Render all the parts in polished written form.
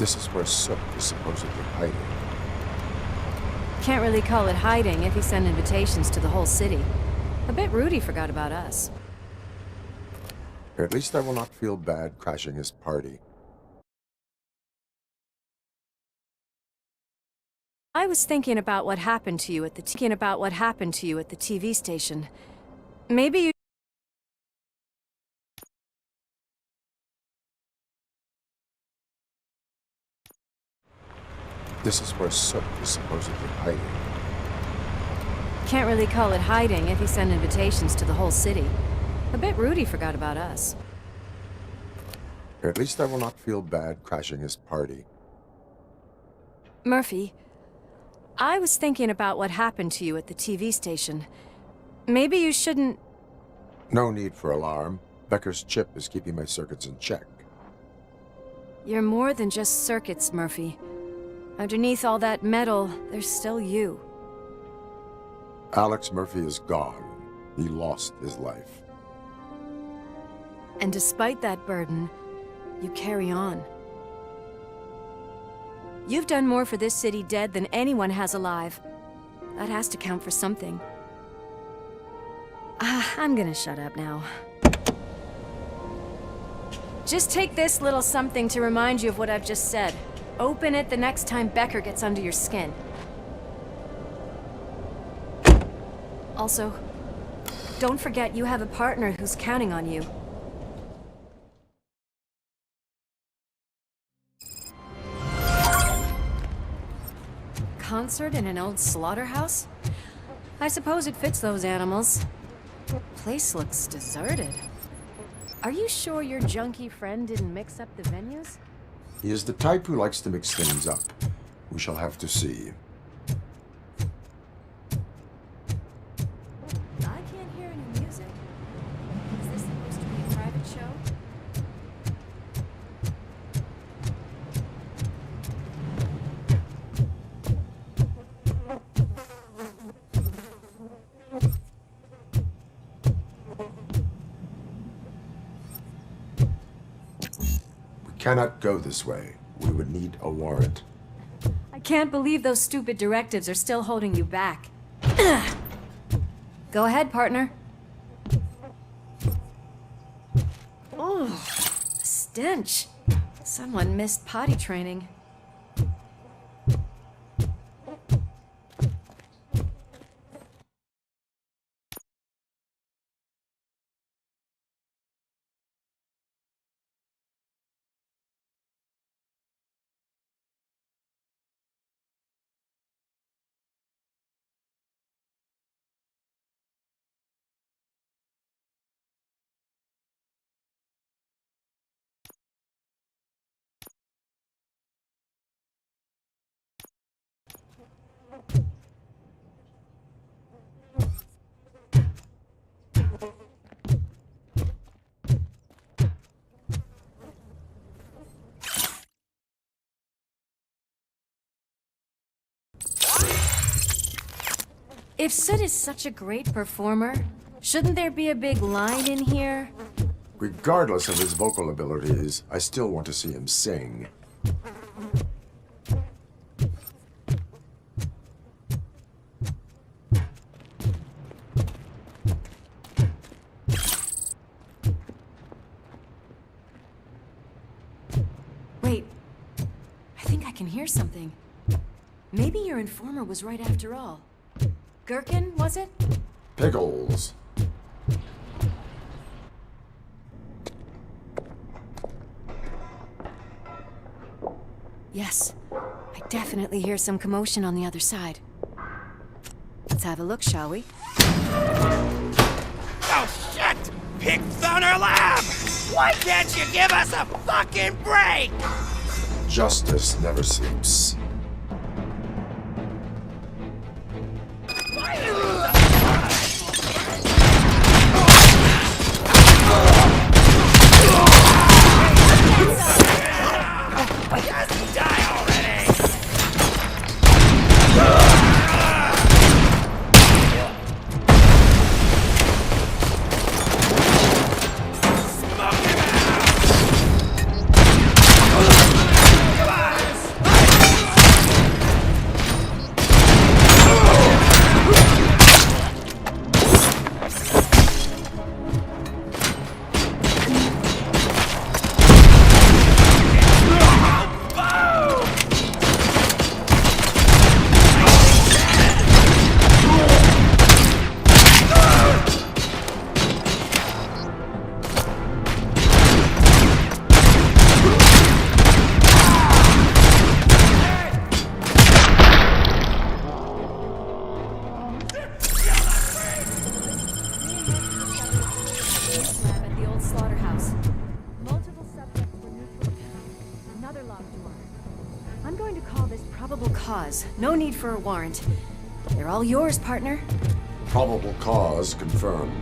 This is where Sook is supposedly hiding. Can't really call it hiding if he sent invitations to the whole city. A bit rude he forgot about us. At least I will not feel bad crashing his party. I was thinking about what happened to you at the TV station. Maybe you... This is where Sook is supposedly hiding. Can't really call it hiding if he sent invitations to the whole city. A bit rude he forgot about us. At least I will not feel bad crashing his party. Murphy, I was thinking about what happened to you at the TV station. Maybe you shouldn't... No need for alarm. Becker's chip is keeping my circuits in check. You're more than just circuits, Murphy. Underneath all that metal, there's still you. Alex Murphy is gone. He lost his life. And despite that burden, you carry on. You've done more for this city dead than anyone has alive. That has to count for something. I'm gonna shut up now. Just take this little something to remind you of what I've just said. Open it the next time Becker gets under your skin. Also, don't forget you have a partner who's counting on you. Concert in an old slaughterhouse? I suppose it fits those animals. Place looks deserted. Are you sure your junkie friend didn't mix up the venues? He is the type who likes to mix things up. We shall have to see. I can't hear any music. Is this supposed to be a private show? Cannot go this way. We would need a warrant. I can't believe those stupid directives are still holding you back. Go ahead, partner. Oh, the stench. Someone missed potty training. If Sid is such a great performer, shouldn't there be a big line in here? Regardless of his vocal abilities, I still want to see him sing. Wait, I think I can hear something. Maybe your informer was right after all. Gherkin, was it? Pickles. Yes, I definitely hear some commotion on the other side. Let's have a look, shall we? Oh shit! Pigs on our lab! Why can't you give us a fucking break? Justice never sleeps. Just die already! Smoke him out! Come on! I'm going to call this probable cause. No need for a warrant. They're all yours, partner. Probable cause confirmed.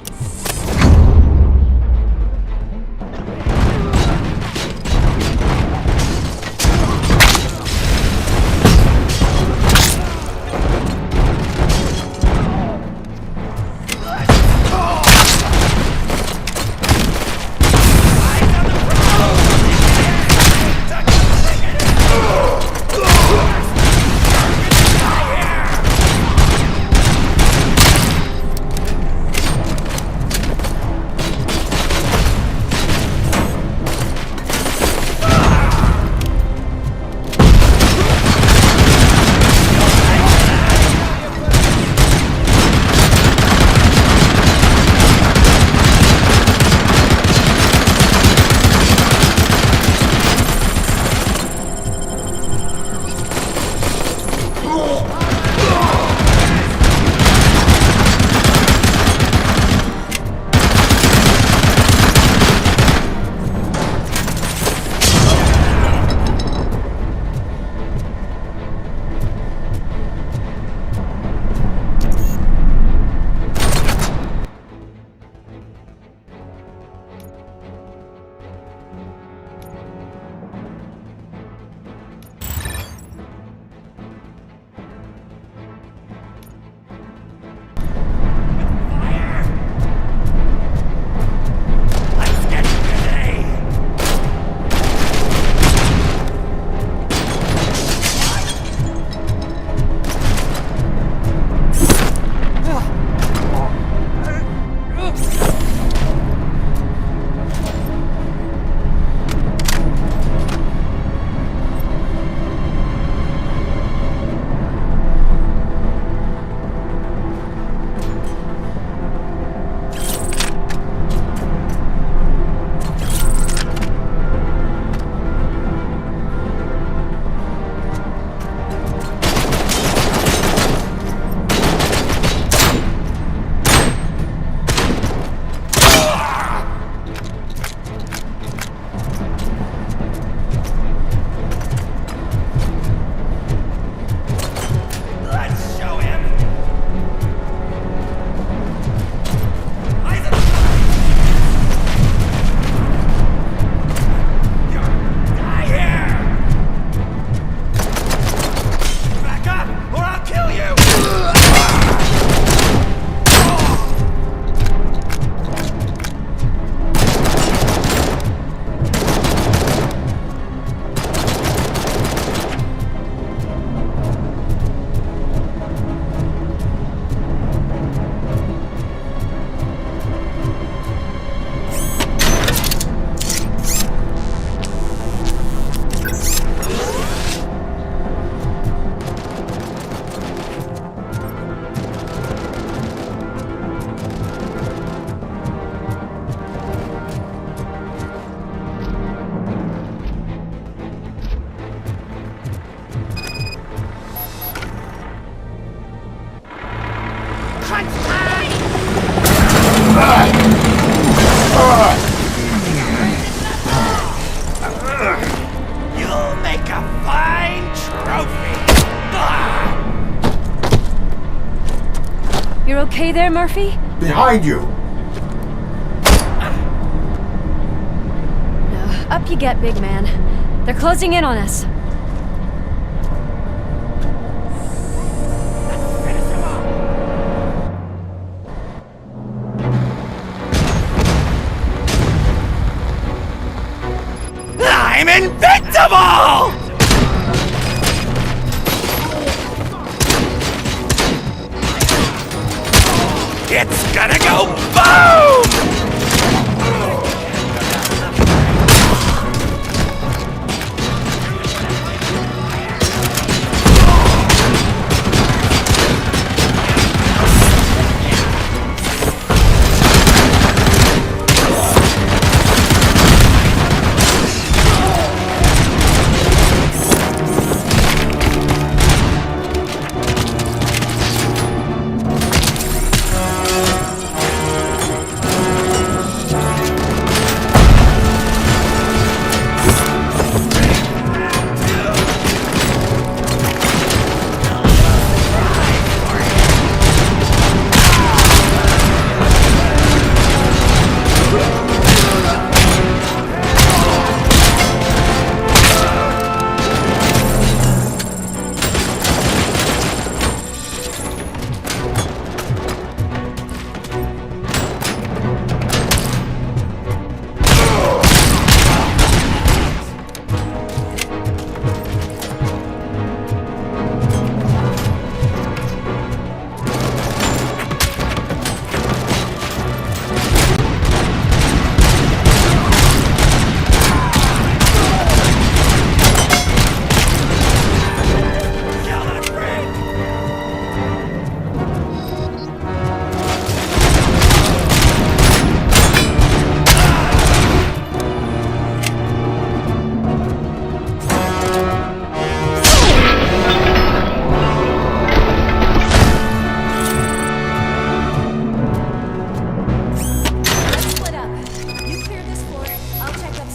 You'll make a fine trophy. You're okay there, Murphy? Behind you! Up you get, big man. They're closing in on us. I'm invincible! It's gonna go boom!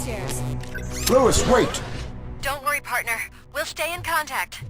shares. Lewis, wait! Don't worry, partner. We'll stay in contact.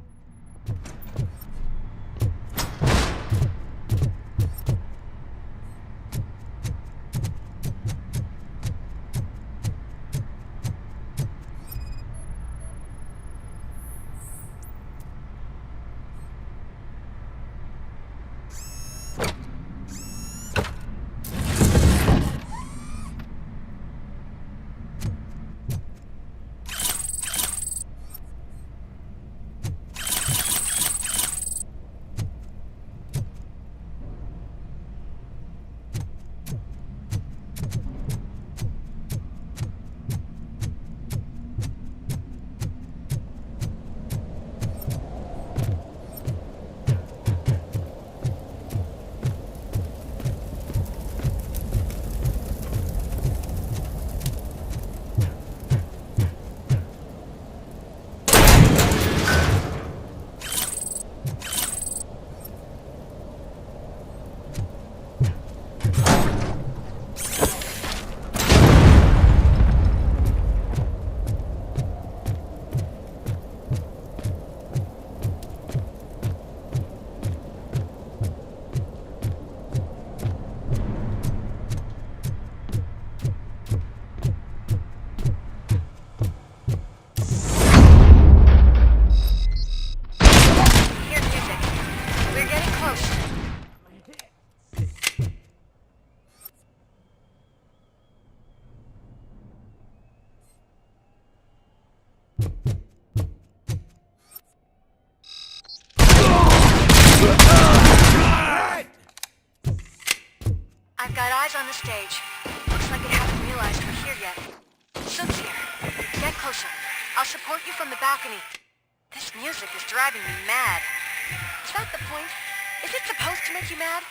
I've got eyes on the stage. Looks like they haven't realized we're here yet. Sook's here. Get closer. I'll support you from the balcony. This music is driving me mad. Is that the point? Is it supposed to make you mad?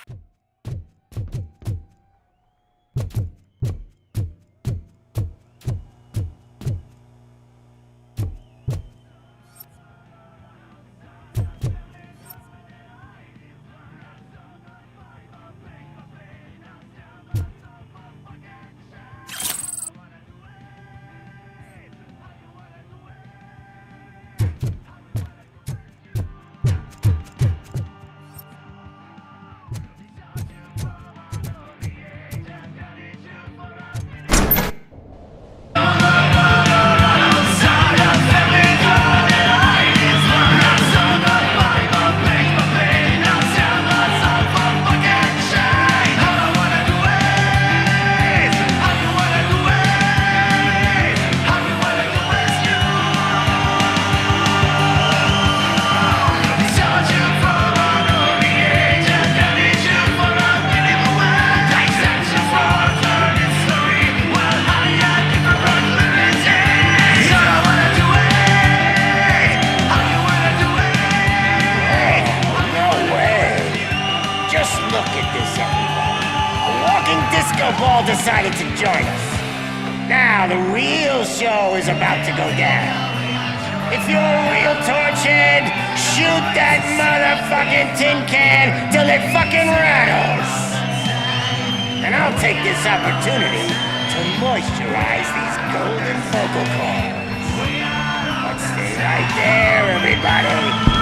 Ball decided to join us. Now the real show is about to go down. If you're a real torchhead, shoot that motherfucking tin can till it fucking rattles. And I'll take this opportunity to moisturize these golden vocal cords. But stay right there, everybody.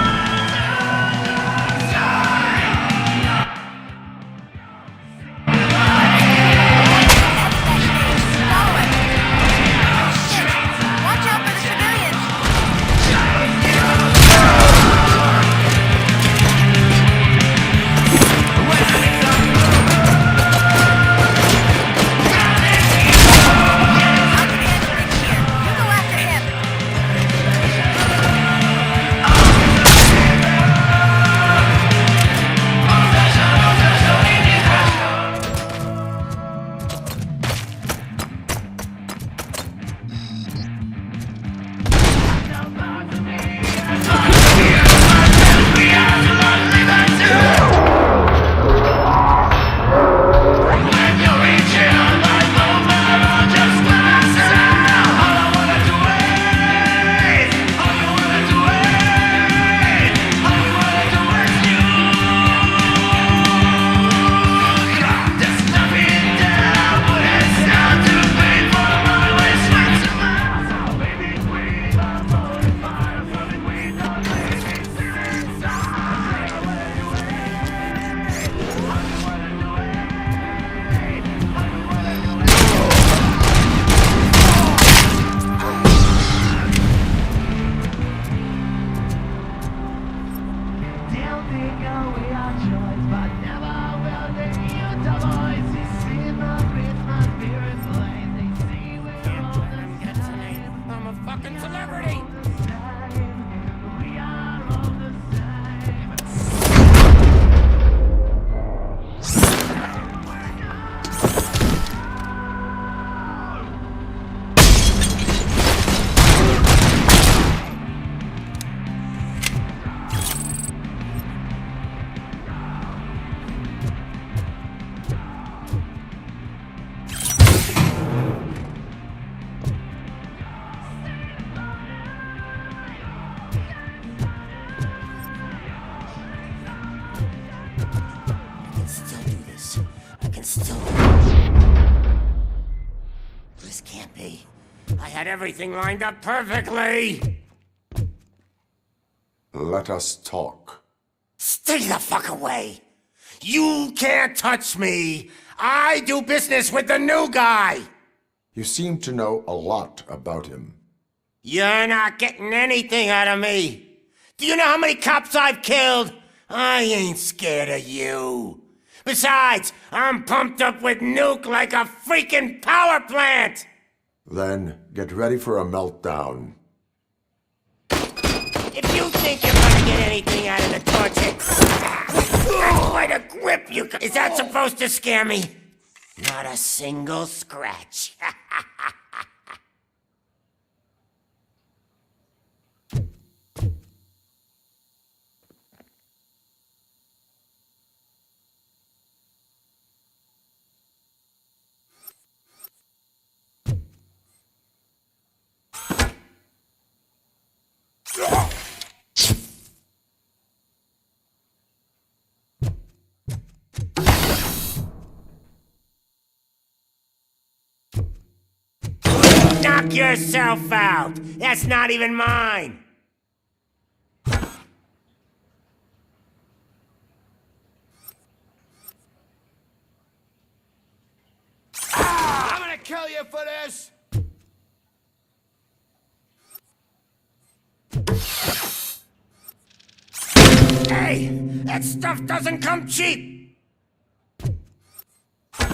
fucking celebrity! This can't be. I had everything lined up perfectly! Let us talk. Stay the fuck away! You can't touch me! I do business with the new guy! You seem to know a lot about him. You're not getting anything out of me! Do you know how many cops I've killed? I ain't scared of you. Besides, I'm pumped up with nuke like a freaking power plant! Then get ready for a meltdown. If you think you're gonna get anything out of the torture, that's quite a grip you got. Is that supposed to scare me? Not a single scratch. Knock yourself out! That's not even mine! I'm gonna kill you for this! Hey! That stuff doesn't come cheap! I'm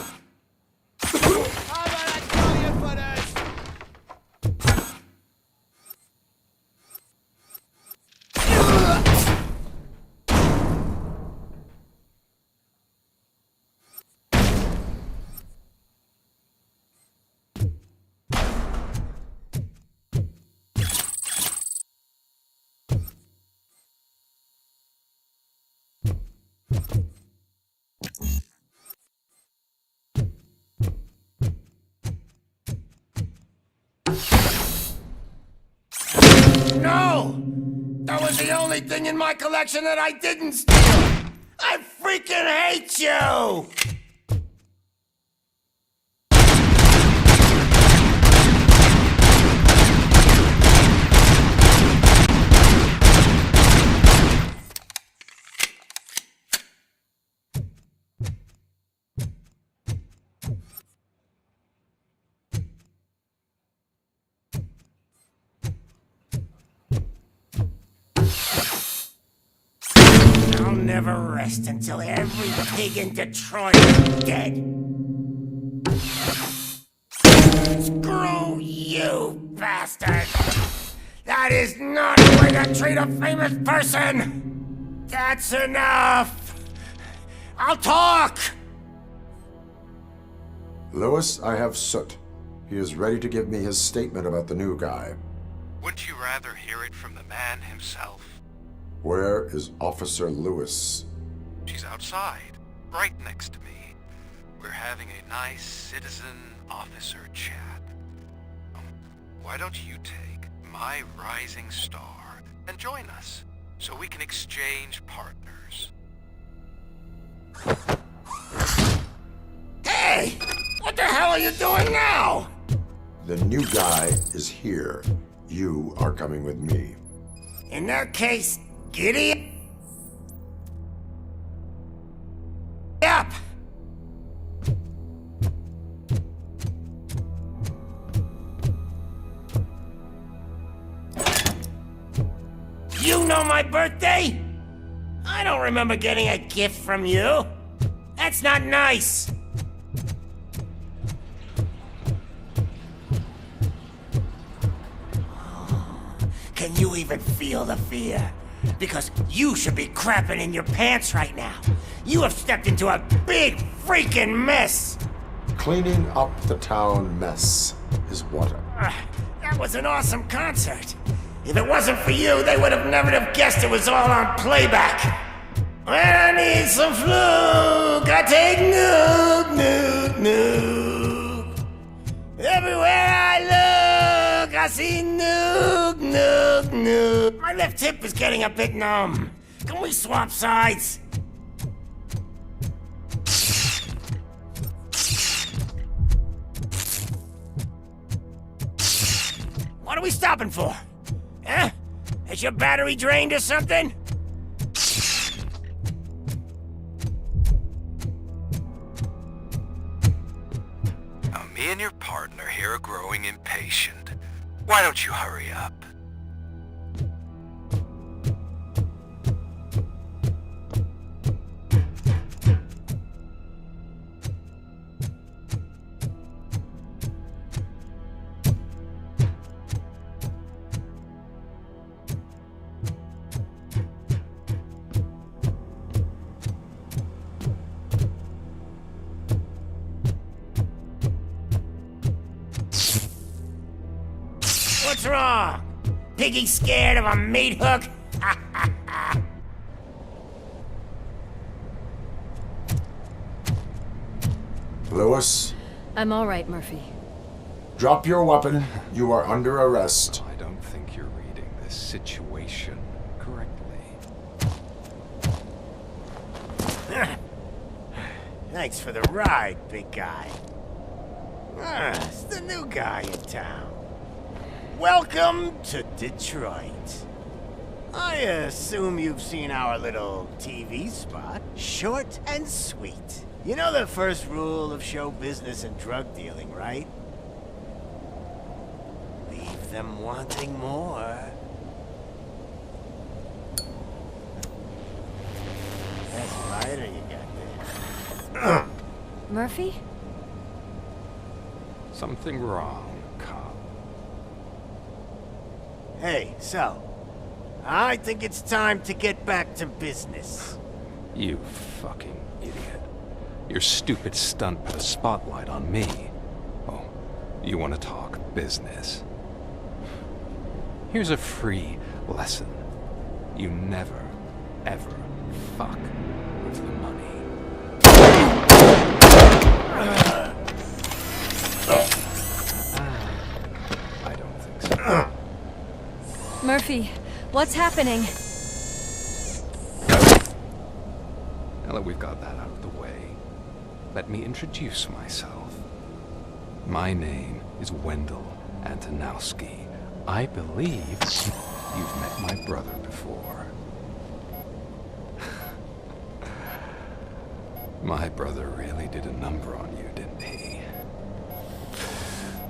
gonna kill you for this! No! That was the only thing in my collection that I didn't steal! I freaking hate you! I'll never rest until every pig in Detroit is dead. Screw you, bastard! That is not a way to treat a famous person! That's enough! I'll talk! Lewis, I have Soot. He is ready to give me his statement about the new guy. Wouldn't you rather hear it from the man himself? Where is Officer Lewis? She's outside, right next to me. We're having a nice citizen-officer chat. Why don't you take my rising star and join us, so we can exchange partners? Hey! What the hell are you doing now? The new guy is here. You are coming with me. In that case, giddy up! You know my birthday? I don't remember getting a gift from you. That's not nice. Can you even feel the fear? Because you should be crapping in your pants right now. You have stepped into a big freaking mess. Cleaning up the town mess is what That was an awesome concert. If it wasn't for you, they would have never have guessed it was all on playback. When I need some fluke, I take nuke, nuke, nuke. Everywhere I look, I see nuke, nuke, nuke. My left hip is getting a bit numb. Can we swap sides? What are we stopping for? Huh? Has your battery drained or something? Now, me and your partner here are growing impatient. Why don't you hurry up? What's wrong? Piggy scared of a meat hook? Lewis, I'm all right, Murphy. drop your weapon. You are under arrest. I don't think you're reading this situation correctly. Thanks for the ride, big guy. It's the new guy in town. Welcome to Detroit. I assume you've seen our little TV spot. Short and sweet. You know the first rule of show business and drug dealing, right? Leave them wanting more. That's a lighter you got there. Murphy? Something wrong, cop. Hey, so, I think it's time to get back to business. You fucking idiot. Your stupid stunt put a spotlight on me. Oh, you want to talk business? Here's a free lesson. You never, ever fuck with the money. I don't think so. Murphy, what's happening? Now that we've got that out of the way, let me introduce myself. My name is Wendell Antonowski. I believe you've met my brother before. My brother really did a number on you, didn't he?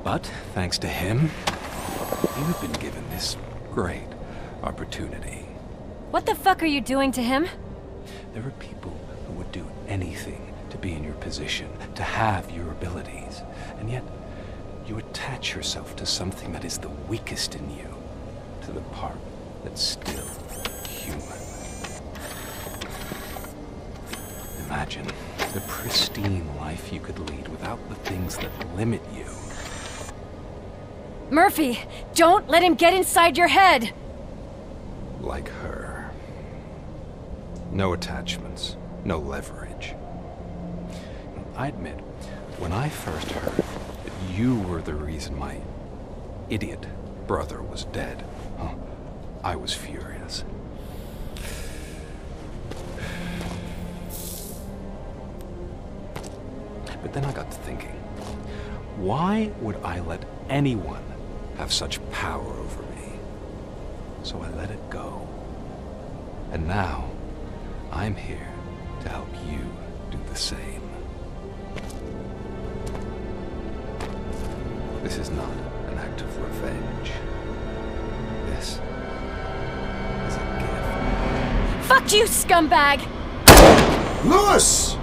But thanks to him, you've been given this great opportunity. What the fuck are you doing to him? There are people who would do anything to be in your position, to have your abilities, and yet you attach yourself to something that is the weakest in you, to the part that's still human. Imagine the pristine life you could lead without the things that limit you. Murphy, don't let him get inside your head! Like her. No attachments, no leverage. I admit, when I first heard that you were the reason my idiot brother was dead, I was furious. But then I got to thinking, why would I let anyone have such power over me? So I let it go. And now, I'm here to help you do the same. This is not an act of revenge. This is a gift. Fuck you, scumbag! Lewis!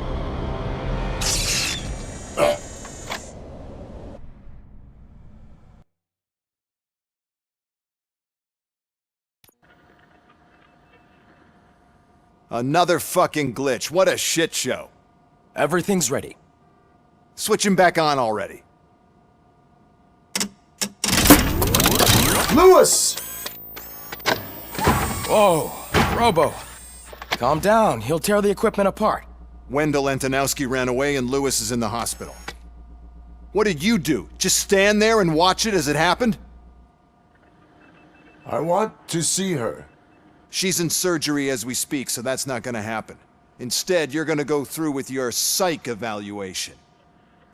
Another fucking glitch. What a shit show. Everything's ready. Switch him back on already. Lewis! Whoa, Robo. Calm down, he'll tear the equipment apart. Wendell Antonowski ran away and Lewis is in the hospital. What did you do? Just stand there and watch it as it happened? I want to see her. She's in surgery as we speak, so that's not gonna happen. Instead, you're gonna go through with your psych evaluation.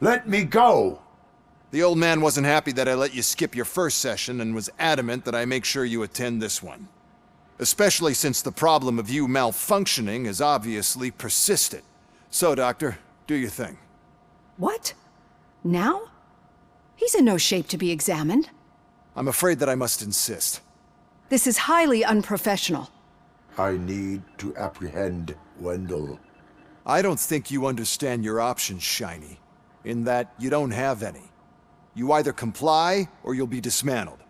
Let me go! The old man wasn't happy that I let you skip your first session and was adamant that I make sure you attend this one. Especially since the problem of you malfunctioning is obviously persistent. So, Doctor, do your thing. What? Now? He's in no shape to be examined. I'm afraid that I must insist. This is highly unprofessional. I need to apprehend Wendell. I don't think you understand your options, Shiny. In that you don't have any. You either comply or you'll be dismantled.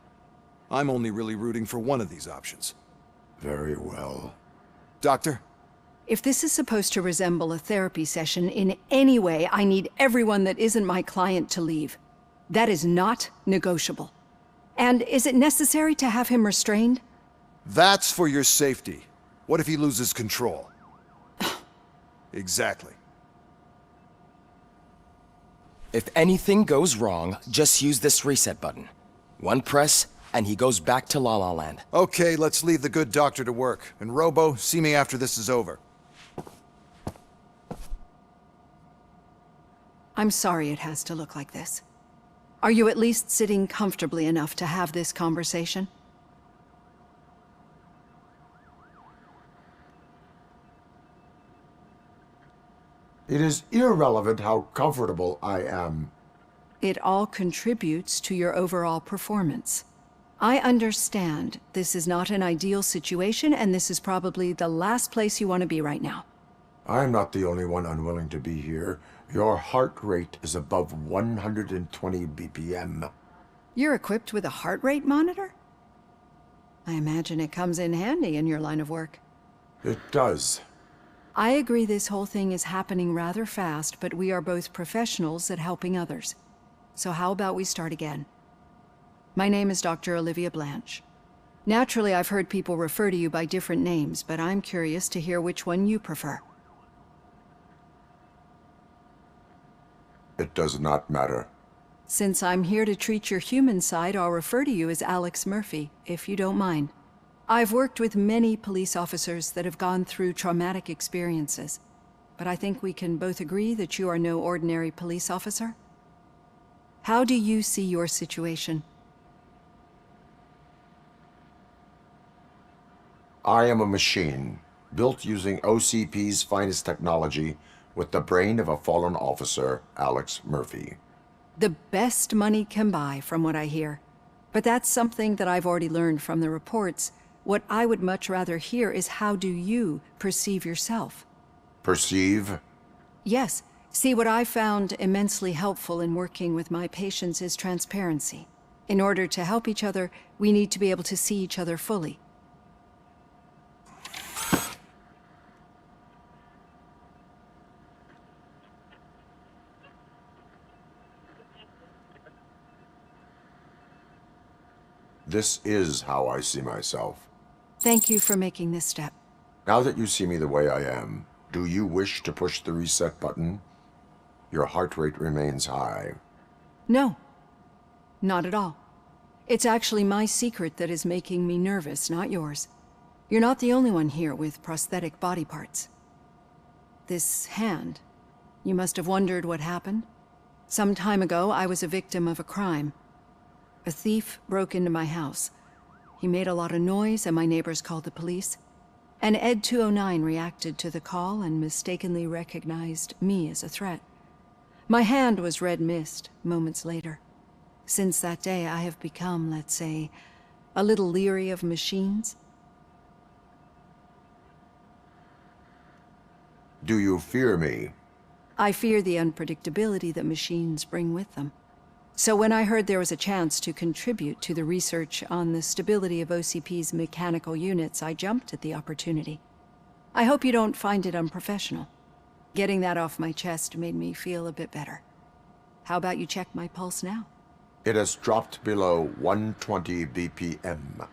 I'm only really rooting for one of these options. Very well. Doctor? If this is supposed to resemble a therapy session in any way, I need everyone that isn't my client to leave. That is not negotiable. And is it necessary to have him restrained? That's for your safety. What if he loses control? Exactly. If anything goes wrong, just use this reset button. One press, and he goes back to La La Land. Okay, let's leave the good doctor to work. And Robo, see me after this is over. I'm sorry it has to look like this. Are you at least sitting comfortably enough to have this conversation? It is irrelevant how comfortable I am. It all contributes to your overall performance. I understand this is not an ideal situation, and this is probably the last place you want to be right now. I'm not the only one unwilling to be here. Your heart rate is above 120 BPM. You're equipped with a heart rate monitor? I imagine it comes in handy in your line of work. It does. I agree this whole thing is happening rather fast, but we are both professionals at helping others. So how about we start again? My name is Dr. Olivia Blanche. Naturally, I've heard people refer to you by different names, but I'm curious to hear which one you prefer. It does not matter. Since I'm here to treat your human side, I'll refer to you as Alex Murphy, if you don't mind. I've worked with many police officers that have gone through traumatic experiences, but I think we can both agree that you are no ordinary police officer. How do you see your situation? I am a machine, built using OCP's finest technology, with the brain of a fallen officer, Alex Murphy. The best money can buy, from what I hear. But that's something that I've already learned from the reports. What I would much rather hear is how do you perceive yourself? Perceive? Yes. See, what I found immensely helpful in working with my patients is transparency. In order to help each other, we need to be able to see each other fully. This is how I see myself. Thank you for making this step. Now that you see me the way I am, do you wish to push the reset button? Your heart rate remains high. No, not at all. It's actually my secret that is making me nervous, not yours. You're not the only one here with prosthetic body parts. This hand, you must have wondered what happened. Some time ago, I was a victim of a crime. A thief broke into my house. He made a lot of noise and my neighbors called the police. And Ed 209 reacted to the call and mistakenly recognized me as a threat. My hand was red mist moments later. Since that day, I have become, let's say, a little leery of machines. Do you fear me? I fear the unpredictability that machines bring with them. So when I heard there was a chance to contribute to the research on the stability of OCP's mechanical units, I jumped at the opportunity. I hope you don't find it unprofessional. Getting that off my chest made me feel a bit better. How about you check my pulse now? It has dropped below 120 BPM.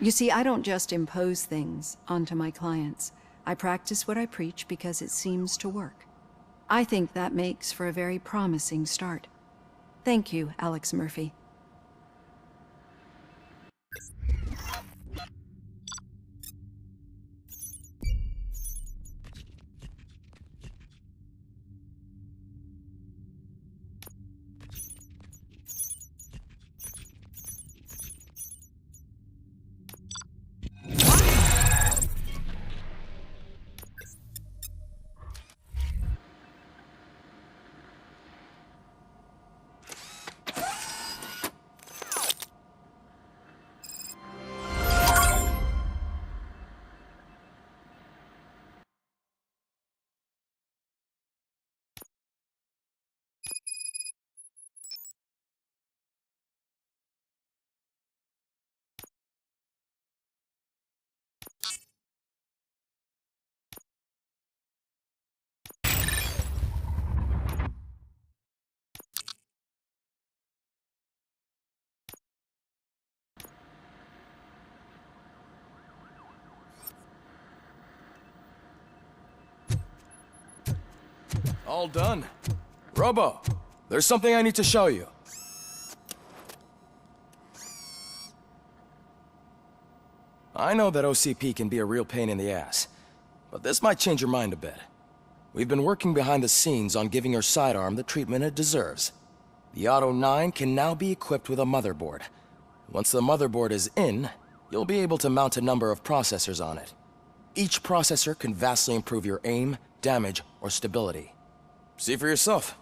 You see, I don't just impose things onto my clients. I practice what I preach because it seems to work. I think that makes for a very promising start. Thank you, Alex Murphy. All done. Robo, there's something I need to show you. I know that OCP can be a real pain in the ass, but this might change your mind a bit. We've been working behind the scenes on giving your sidearm the treatment it deserves. The Auto 9 can now be equipped with a motherboard. Once the motherboard is in, you'll be able to mount a number of processors on it. Each processor can vastly improve your aim, damage, or stability. See for yourself.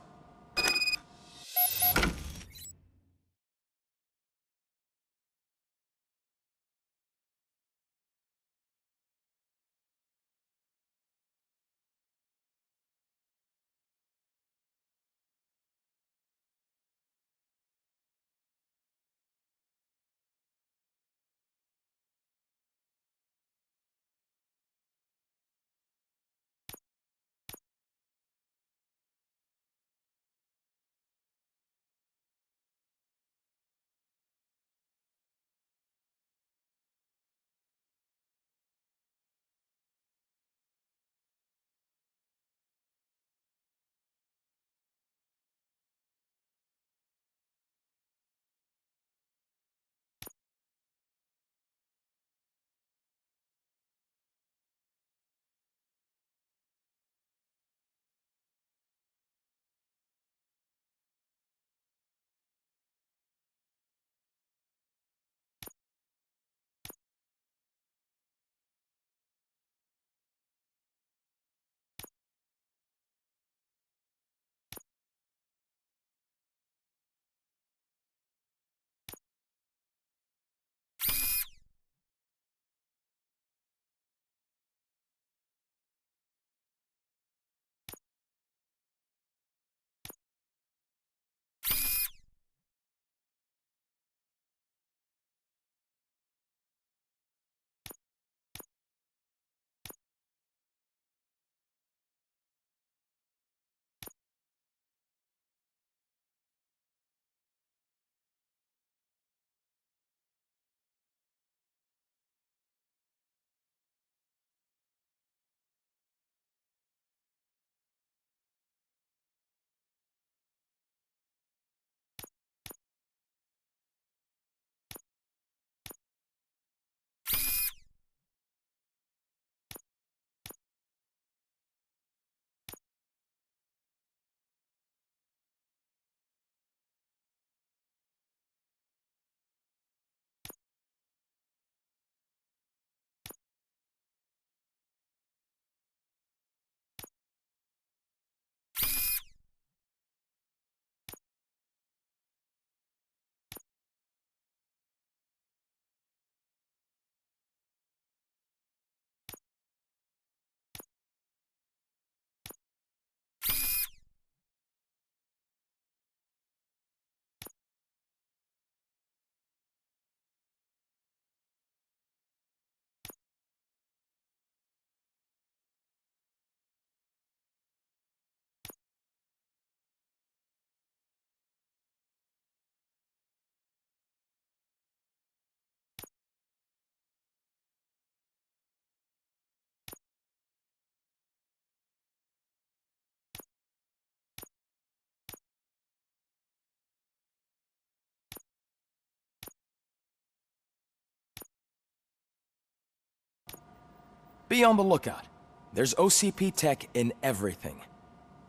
Be on the lookout. There's OCP tech in everything.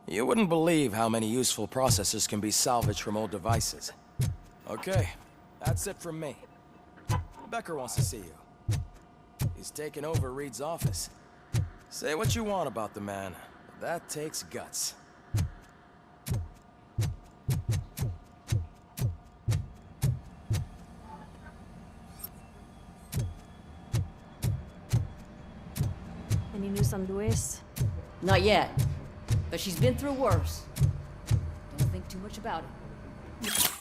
You wouldn't believe how many useful processors can be salvaged from old devices. Okay, that's it from me. Becker wants to see you. He's taken over Reed's office. Say what you want about the man, but that takes guts. Any news on Luis? Not yet, but she's been through worse. Don't think too much about it.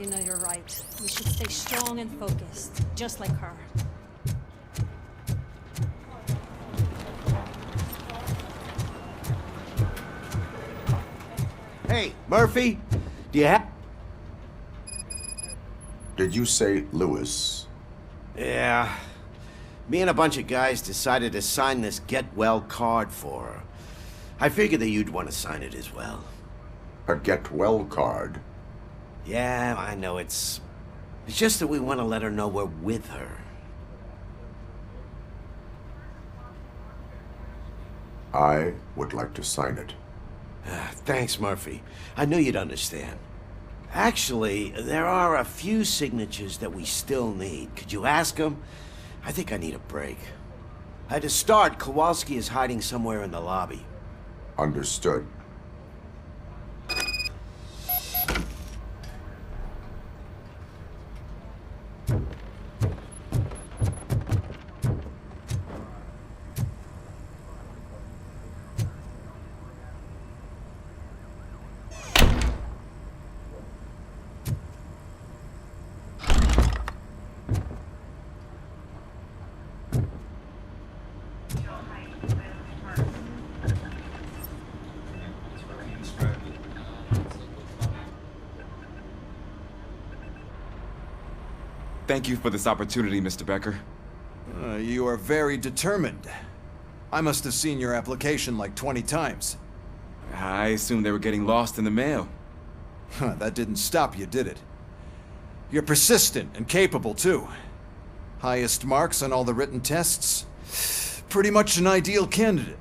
You know you're right. We should stay strong and focused, just like her. Hey, Murphy, do you have... Did you say Lewis? Yeah. Me and a bunch of guys decided to sign this get well card for her. I figured that you'd want to sign it as well. A get well card? Yeah, I know it's just that we want to let her know we're with her. I would like to sign it. Thanks, Murphy. I knew you'd understand. Actually, there are a few signatures that we still need. Could you ask them? I think I need a break. To start, Kowalski is hiding somewhere in the lobby. Understood. Thank you for this opportunity, Mr. Becker. You are very determined. I must have seen your application like 20 times. I assumed they were getting lost in the mail. That didn't stop you, did it? You're persistent and capable, too. Highest marks on all the written tests. Pretty much an ideal candidate.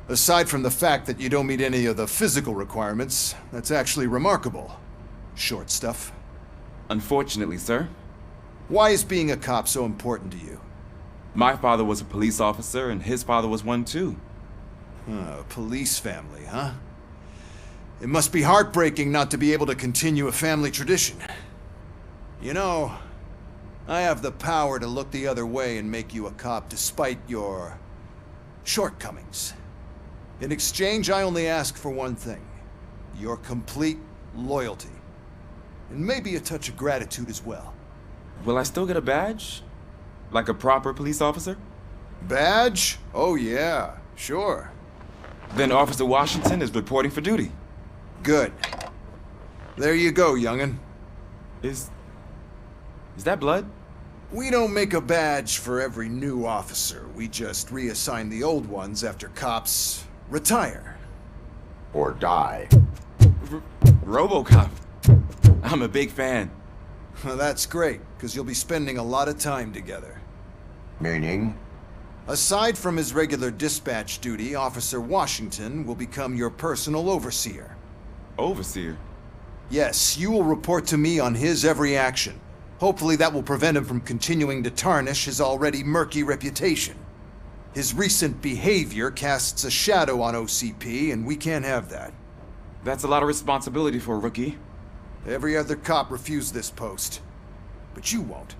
Aside from the fact that you don't meet any of the physical requirements, that's actually remarkable. Short stuff. Unfortunately, sir. Why is being a cop so important to you? My father was a police officer, and his father was one too. Police family, huh? It must be heartbreaking not to be able to continue a family tradition. You know, I have the power to look the other way and make you a cop despite your shortcomings. In exchange, I only ask for one thing. Your complete loyalty. And maybe a touch of gratitude as well. Will I still get a badge? Like a proper police officer? Badge? Oh yeah, sure. Then Officer Washington is reporting for duty. Good. There you go, young'un. Is that blood? We don't make a badge for every new officer. We just reassign the old ones after cops retire. Or die. Robocop. I'm a big fan. That's great, because you'll be spending a lot of time together. Meaning? Aside from his regular dispatch duty, Officer Washington will become your personal overseer. Overseer? Yes, you will report to me on his every action. Hopefully that will prevent him from continuing to tarnish his already murky reputation. His recent behavior casts a shadow on OCP, and we can't have that. That's a lot of responsibility for a rookie. Every other cop refused this post. But you won't.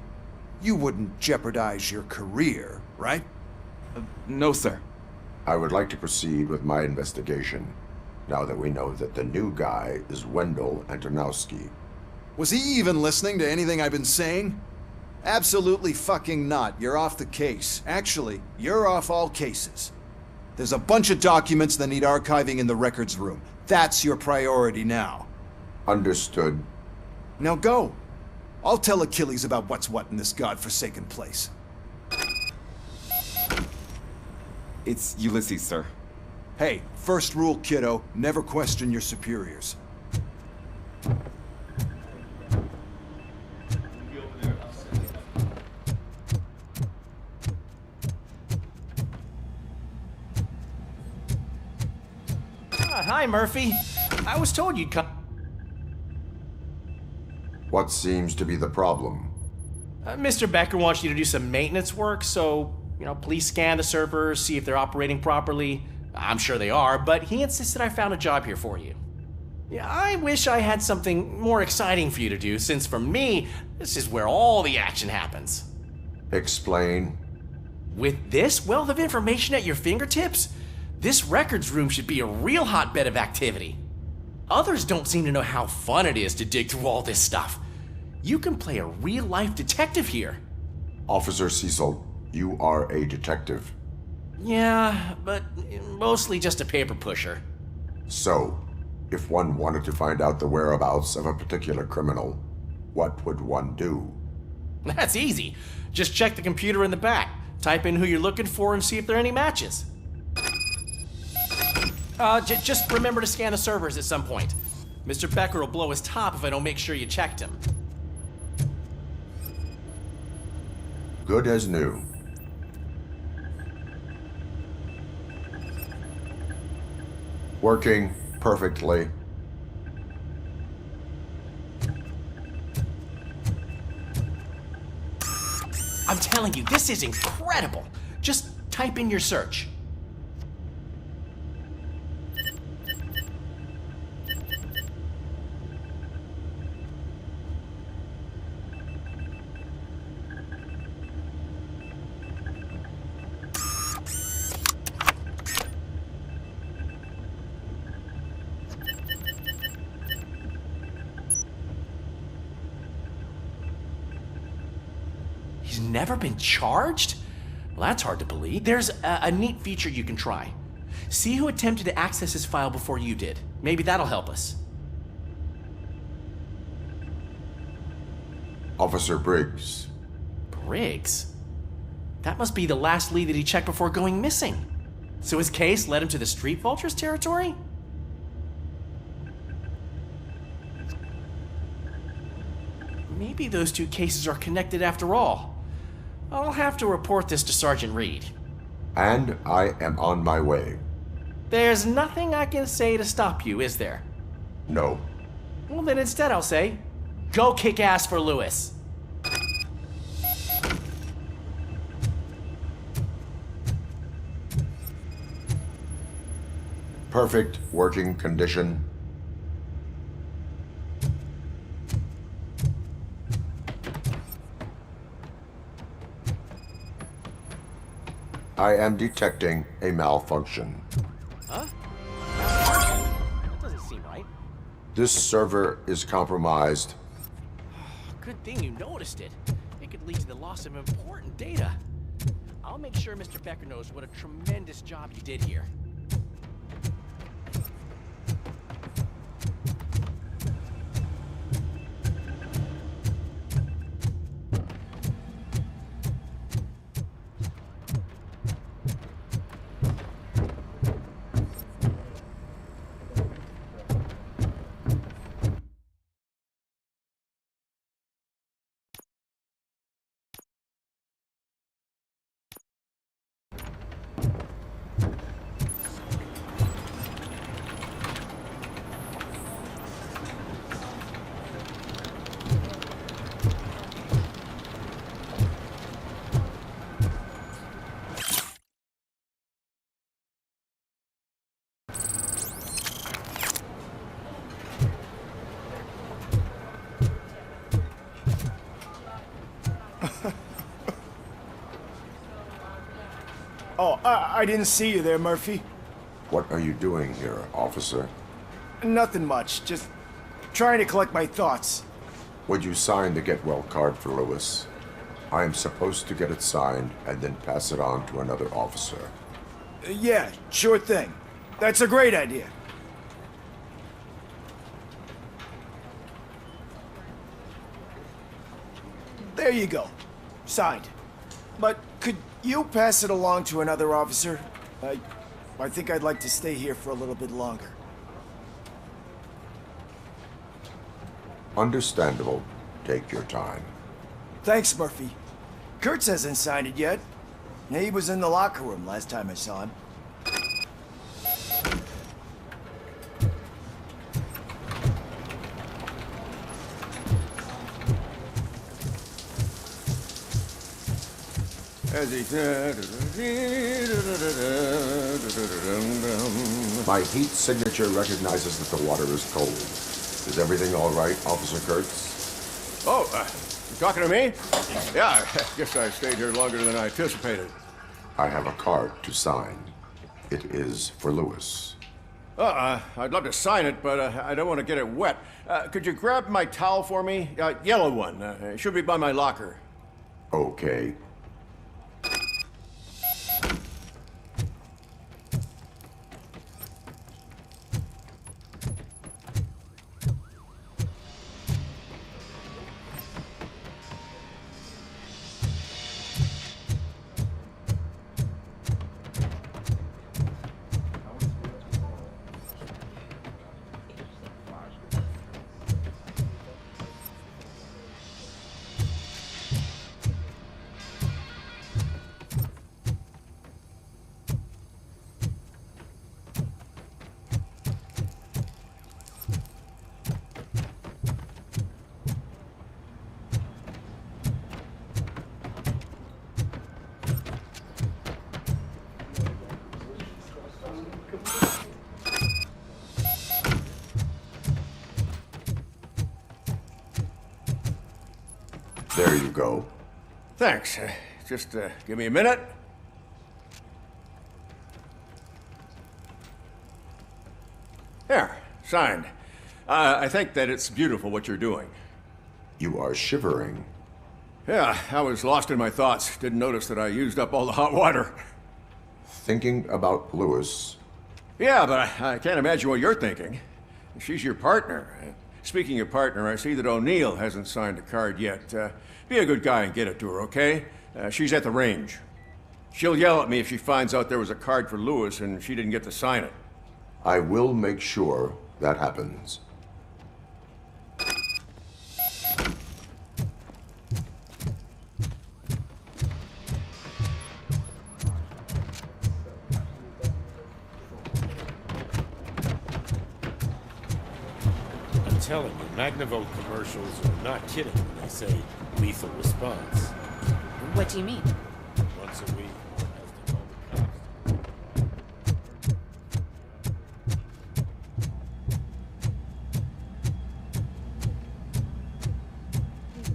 You wouldn't jeopardize your career, right? No, sir. I would like to proceed with my investigation, now that we know that the new guy is Wendell Antonowski. Was he even listening to anything I've been saying? Absolutely fucking not. You're off the case. Actually, you're off all cases. There's a bunch of documents that need archiving in the records room. That's your priority now. Understood. Now go. I'll tell Achilles about what's what in this godforsaken place. It's Ulysses, sir. Hey, first rule, kiddo, never question your superiors. Hi, Murphy. I was told you'd come. What seems to be the problem? Mr. Becker wants you to do some maintenance work, so, please scan the servers, see if they're operating properly. I'm sure they are, but he insisted I found a job here for you. Yeah, I wish I had something more exciting for you to do, since for me, this is where all the action happens. Explain. With this wealth of information at your fingertips, this records room should be a real hotbed of activity. Others don't seem to know how fun it is to dig through all this stuff. You can play a real-life detective here. Officer Cecil, you are a detective. Yeah, but mostly just a paper pusher. So, if one wanted to find out the whereabouts of a particular criminal, what would one do? That's easy. Just check the computer in the back, type in who you're looking for, and see if there are any matches. Just remember to scan the servers at some point. Mr. Becker will blow his top if I don't make sure you checked him. Good as new. Working perfectly. I'm telling you, this is incredible. Just type in your search. He's never been charged? Well, that's hard to believe. There's a neat feature you can try. See who attempted to access his file before you did. Maybe that'll help us. Officer Briggs. Briggs? That must be the last lead that he checked before going missing. So his case led him to the Street Vultures territory? Maybe those two cases are connected after all. I'll have to report this to Sergeant Reed. And I am on my way. There's nothing I can say to stop you, is there? No. Well, then instead I'll say, go kick ass for Lewis. Perfect working condition. I am detecting a malfunction. Huh? That doesn't seem right. This server is compromised. Good thing you noticed it. It could lead to the loss of important data. I'll make sure Mr. Becker knows what a tremendous job you did here. Oh, I didn't see you there, Murphy. What are you doing here, officer? Nothing much, just trying to collect my thoughts. Would you sign the get well card for Lewis? I am supposed to get it signed and then pass it on to another officer. Yeah, sure thing. That's a great idea. There you go. Signed. But could you pass it along to another officer? I think I'd like to stay here for a little bit longer. Understandable. Take your time. Thanks, Murphy. Kurtz hasn't signed it yet. He was in the locker room last time I saw him. as he... My heat signature recognizes that the water is cold. Is everything all right, Officer Kurtz? Oh, you talking to me? Yeah, I guess I stayed here longer than I anticipated. I have a card to sign. It is for Lewis. I'd love to sign it, but I don't want to get it wet. Could you grab my towel for me? Yellow one. It should be by my locker. Okay. There you go. Thanks. Just give me a minute. There, signed. I think that it's beautiful what you're doing. You are shivering. Yeah, I was lost in my thoughts. Didn't notice that I used up all the hot water. Thinking about Lewis. Yeah, but I can't imagine what you're thinking. She's your partner. Speaking of partner, I see that O'Neill hasn't signed a card yet. Be a good guy and get it to her, okay? She's at the range. She'll yell at me if she finds out there was a card for Lewis and she didn't get to sign it. I will make sure that happens. I'm telling you, Magnavolt commercials are not kidding when they say lethal response. What do you mean? Once a week, has to call the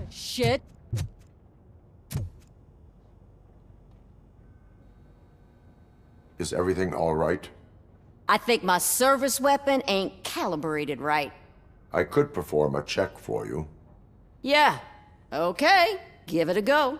cops. Shit. Is everything all right? I think my service weapon ain't calibrated right. I could perform a check for you. Yeah. Okay. Give it a go.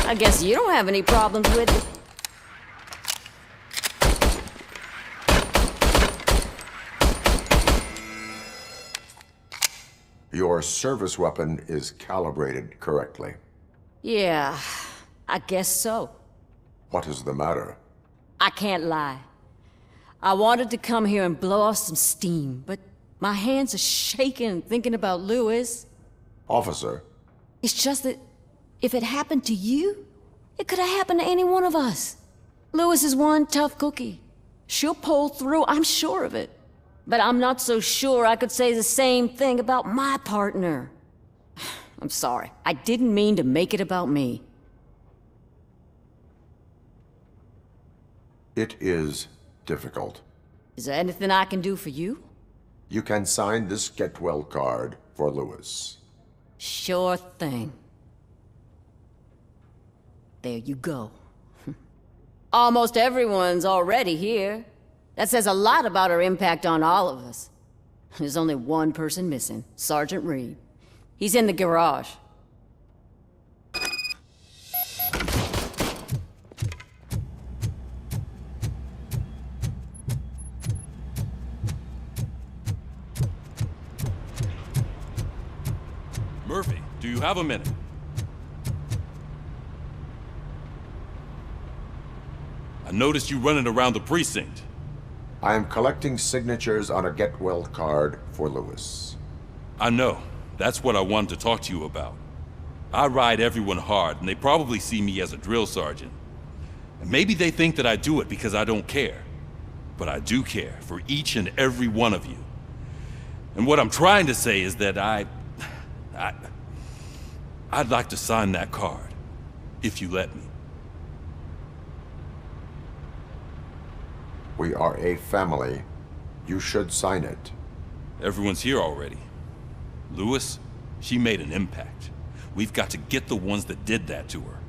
I guess you don't have any problems with it. Your service weapon is calibrated correctly. Yeah, I guess so. What is the matter? I can't lie. I wanted to come here and blow off some steam, but my hands are shaking thinking about Lewis. Officer. It's just that if it happened to you, it could have happened to any one of us. Lewis is one tough cookie. She'll pull through, I'm sure of it. But I'm not so sure I could say the same thing about my partner. I'm sorry. I didn't mean to make it about me. It is difficult. Is there anything I can do for you? You can sign this get well card for Lewis. Sure thing. There you go. Almost everyone's already here. That says a lot about her impact on all of us. There's only one person missing, Sergeant Reed. He's in the garage. Murphy, do you have a minute? I noticed you running around the precinct. I am collecting signatures on a get well card for Lewis. I know. That's what I wanted to talk to you about. I ride everyone hard, and they probably see me as a drill sergeant. And maybe they think that I do it because I don't care. But I do care for each and every one of you. And what I'm trying to say is that I'd like to sign that card, if you let me. We are a family. You should sign it. Everyone's here already. Lewis, she made an impact. We've got to get the ones that did that to her.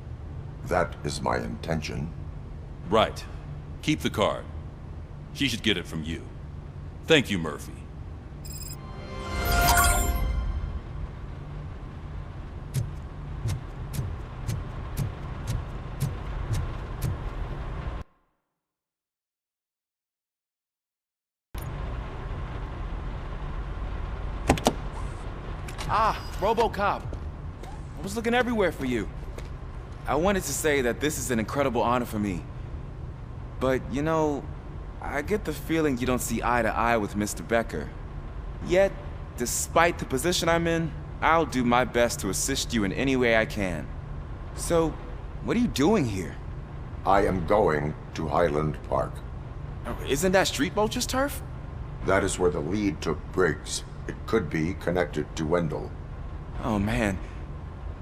That is my intention. Right. Keep the card. She should get it from you. Thank you, Murphy. Ah, Robocop. I was looking everywhere for you. I wanted to say that this is an incredible honor for me. But, you know, I get the feeling you don't see eye to eye with Mr. Becker. Yet, despite the position I'm in, I'll do my best to assist you in any way I can. So, what are you doing here? I am going to Highland Park. Isn't that Street Vulture's turf? That is where the lead took Briggs. It could be connected to Wendell. Oh, man.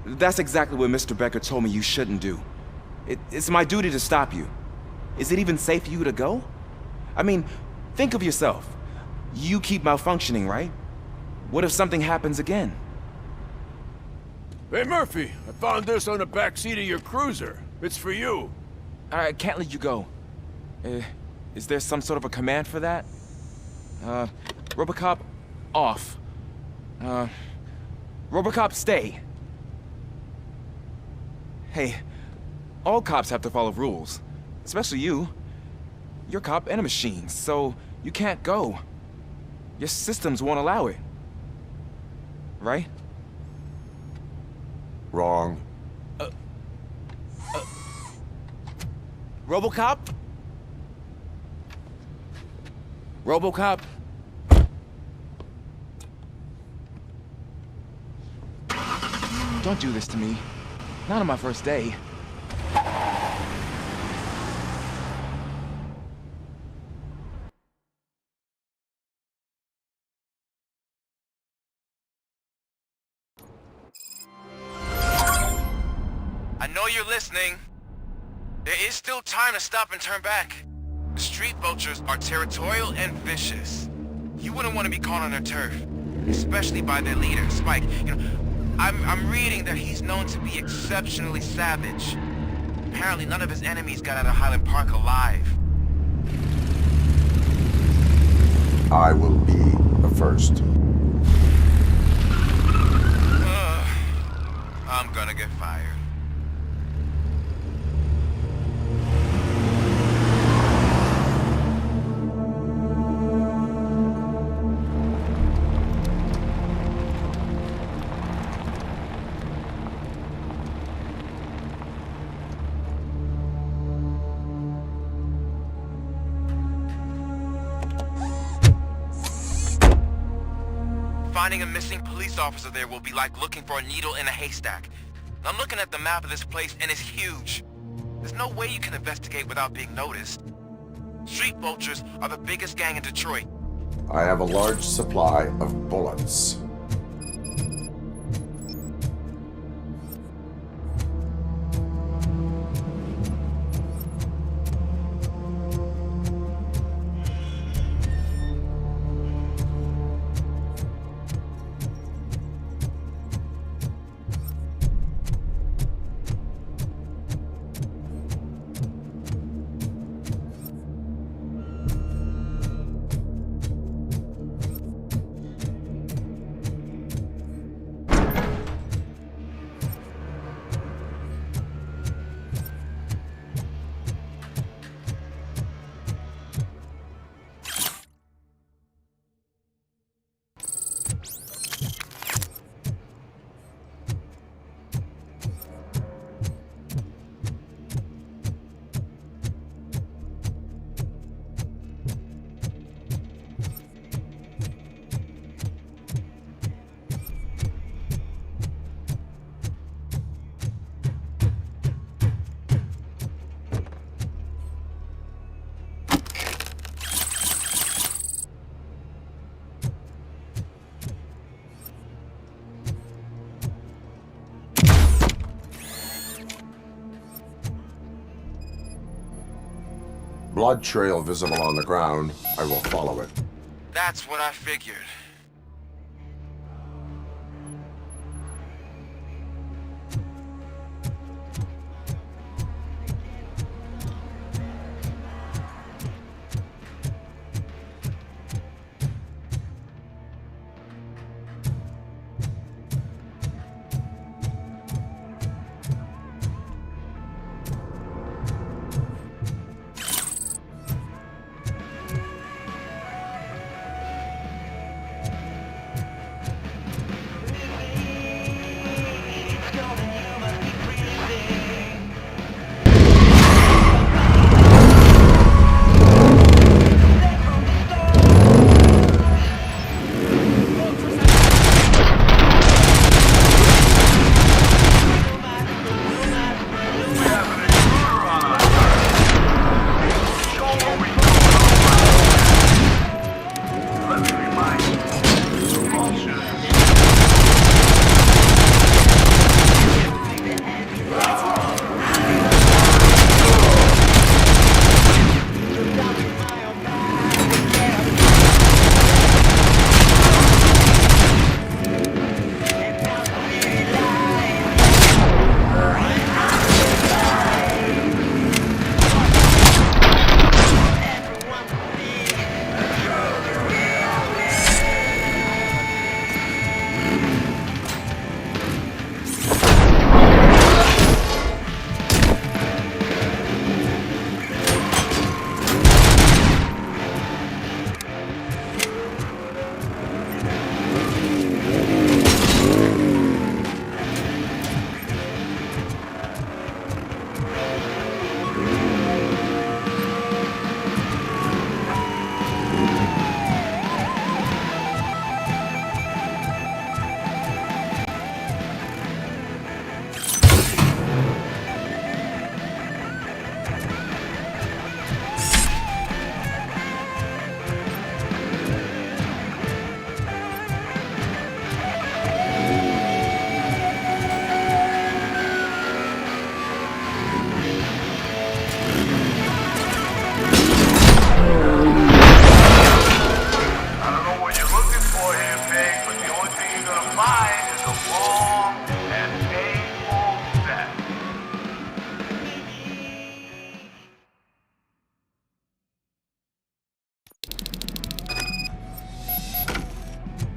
That's exactly what Mr. Becker told me you shouldn't do. It's my duty to stop you. Is it even safe for you to go? I mean, think of yourself. You keep malfunctioning, right? What if something happens again? Hey, Murphy, I found this on the back seat of your cruiser. It's for you. I can't let you go. Is there some sort of a command for that? Robocop, off. Robocop, stay. Hey, all cops have to follow rules. Especially you. You're a cop and a machine, so you can't go. Your systems won't allow it. Right? Wrong. Robocop? Robocop? Don't do this to me. Not on my first day. I know you're listening. There is still time to stop and turn back. The street vultures are territorial and vicious. You wouldn't want to be caught on their turf, especially by their leader, Spike. You know, I'm reading that he's known to be exceptionally savage. Apparently none of his enemies got out of Highland Park alive. I will be the first. I'm gonna get fired. Finding a missing police officer there will be like looking for a needle in a haystack. I'm looking at the map of this place and it's huge. There's no way you can investigate without being noticed. Street vultures are the biggest gang in Detroit. I have a large supply of bullets. Blood trail visible on the ground. I will follow it. That's what I figured.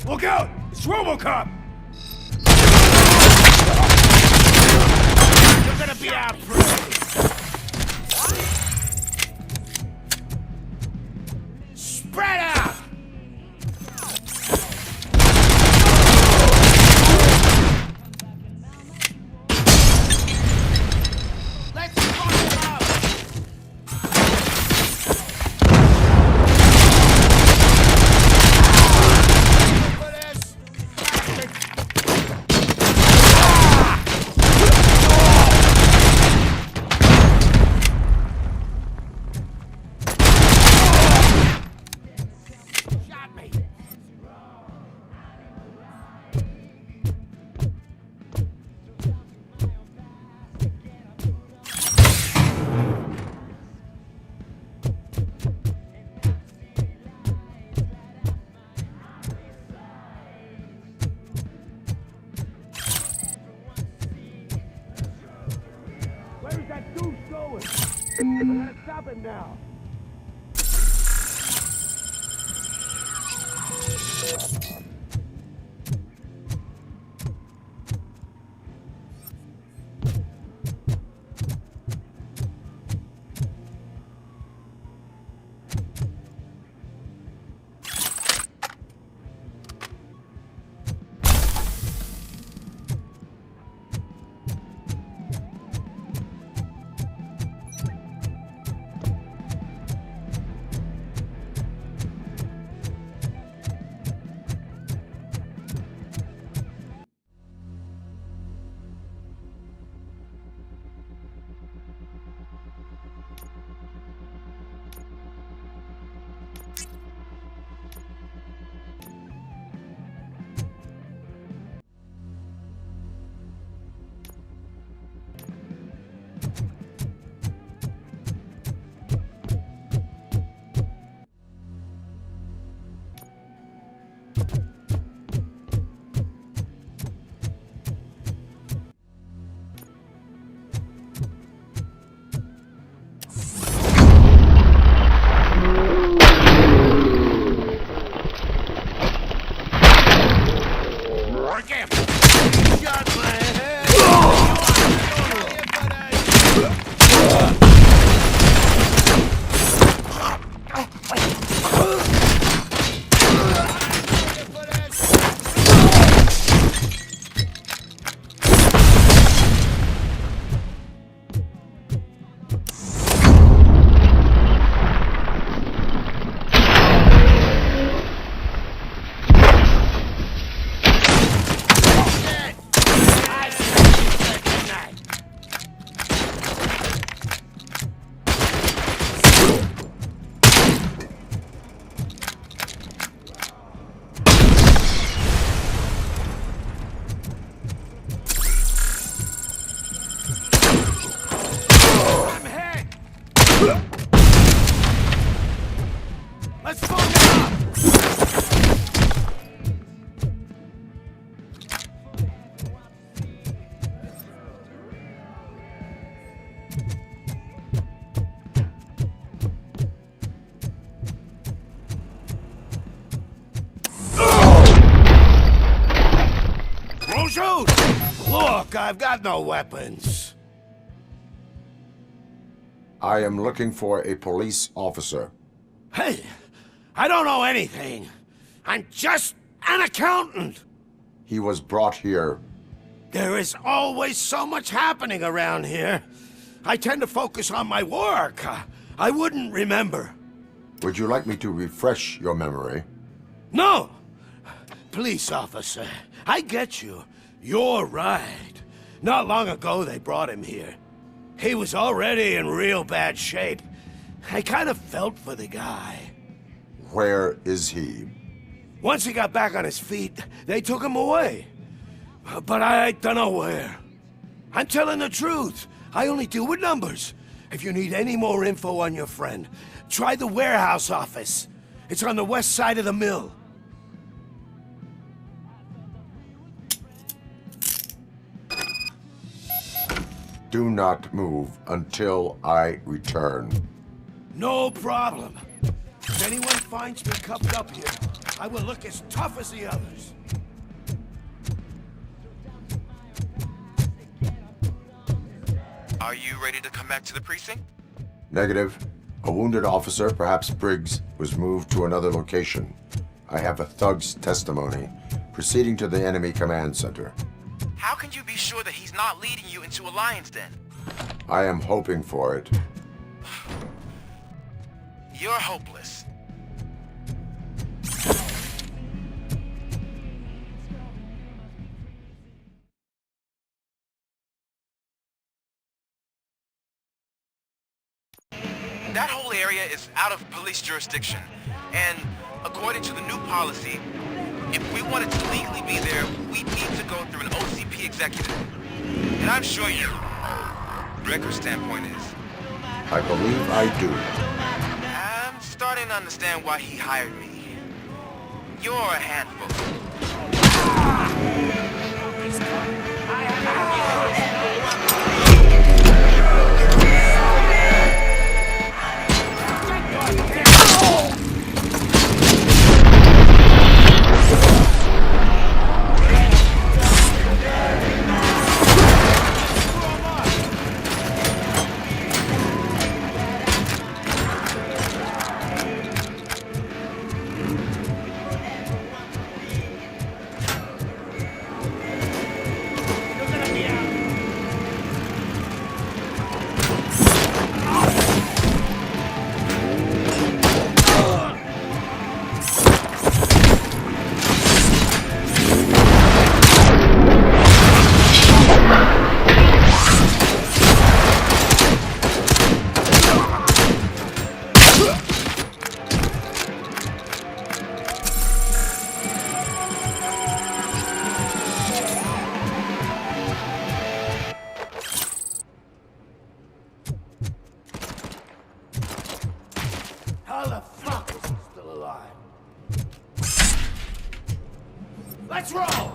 Look out! It's Robocop! You're gonna be our prey! Spread out! Let's fuck him up! Where's that douche going? We gotta stop him now. Look, I've got no weapons. I am looking for a police officer. Hey, I don't know anything. I'm just an accountant. He was brought here. There is always so much happening around here. I tend to focus on my work. I wouldn't remember. Would you like me to refresh your memory? No! Police officer, I get you. You're right. Not long ago they brought him here. He was already in real bad shape. I kind of felt for the guy. Where is he? Once he got back on his feet, they took him away. But I don't know where. I'm telling the truth. I only deal with numbers. If you need any more info on your friend, try the warehouse office. It's on the west side of the mill. Do not move until I return. No problem. If anyone finds me cuffed up here, I will look as tough as the others. Are you ready to come back to the precinct? Negative. A wounded officer, perhaps Briggs, was moved to another location. I have a thug's testimony, proceeding to the enemy command center. How can you be sure that he's not leading you into a lion's den? I am hoping for it. You're hopeless. That whole area is out of police jurisdiction, and according to the new policy, if we wanted to legally be there, we'd need to go through an OCP executive. And I'm sure you know what Recker's standpoint is. I believe I do. I'm starting to understand why he hired me. You're a handful. How the fuck is he still alive? Let's roll!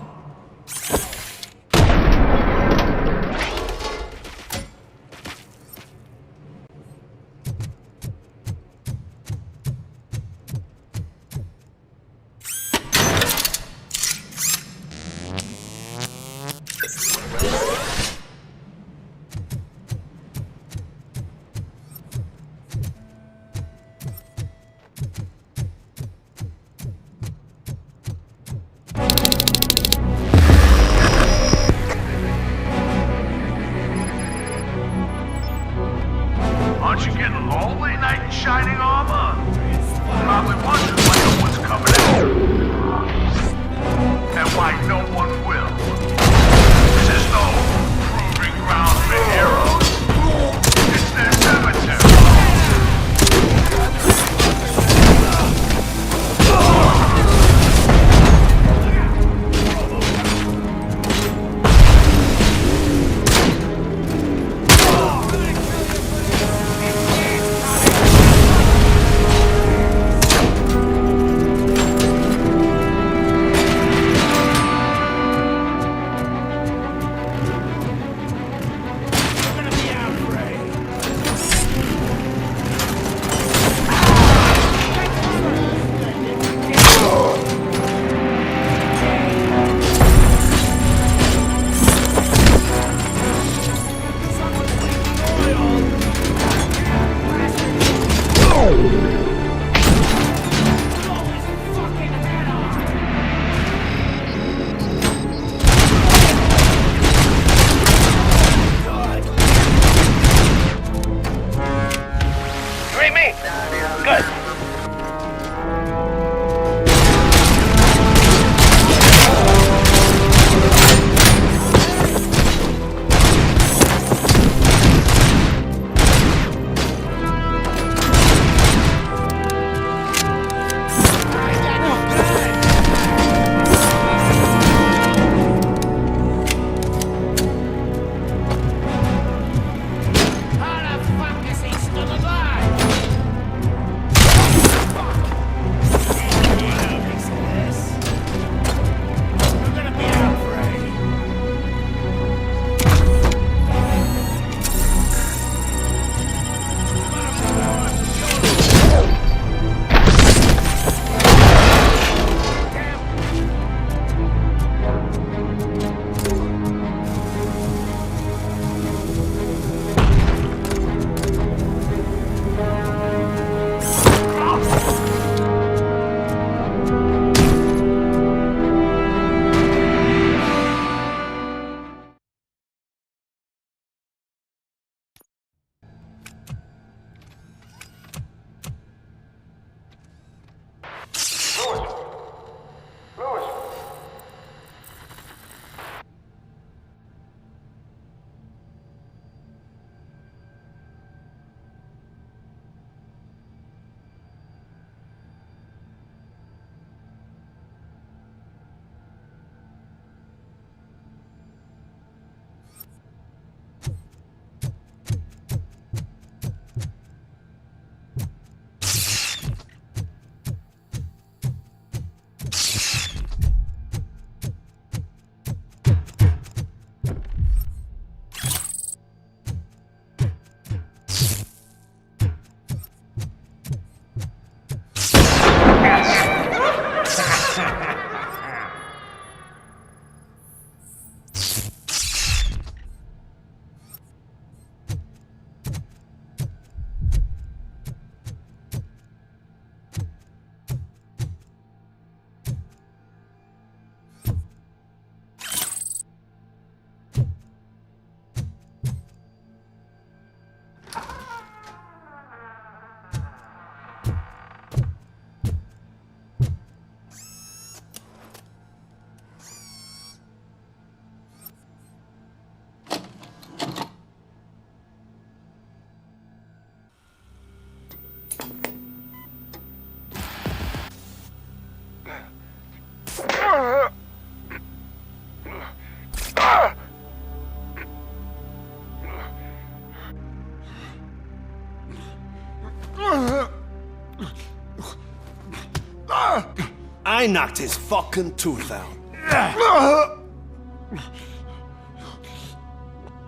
I knocked his fucking tooth out.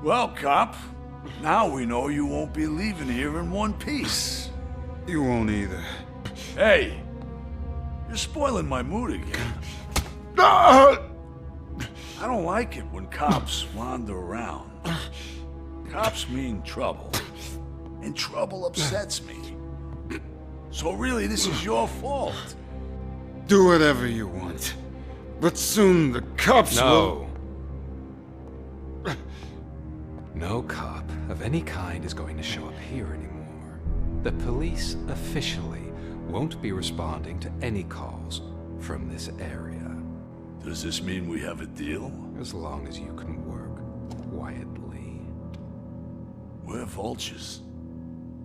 Well, cop, now we know you won't be leaving here in one piece. You won't either. Hey, you're spoiling my mood again. I don't like it when cops wander around. Cops mean trouble, and trouble upsets me. So really, this is your fault. Do whatever you want. But soon the cops will... No cop of any kind is going to show up here anymore. The police officially won't be responding to any calls from this area. Does this mean we have a deal? As long as you can work quietly. We're vultures.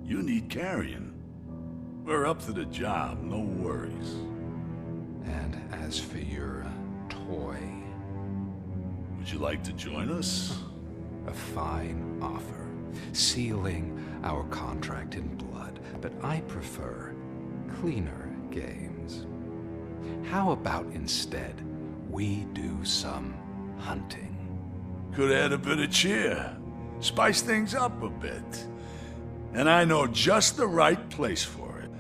You need carrion. We're up to the job, no worries. And as for your toy... Would you like to join us? A fine offer, sealing our contract in blood, but I prefer cleaner games. How about instead we do some hunting? Could add a bit of cheer, spice things up a bit. And I know just the right place for it.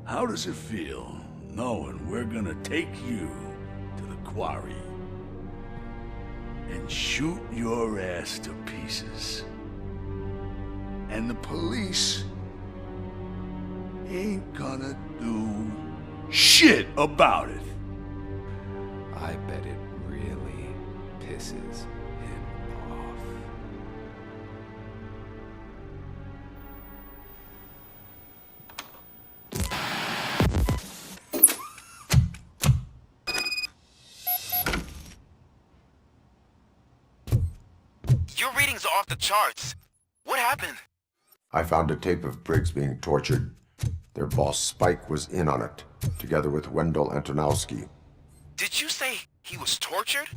How does it feel knowing we're gonna take you to the quarry and shoot your ass to pieces? And the police ain't gonna do shit about it. I bet it really pisses him off. Your readings are off the charts. What happened? I found a tape of Briggs being tortured. Their boss Spike was in on it, together with Wendell Antonowski. Did you say he was tortured?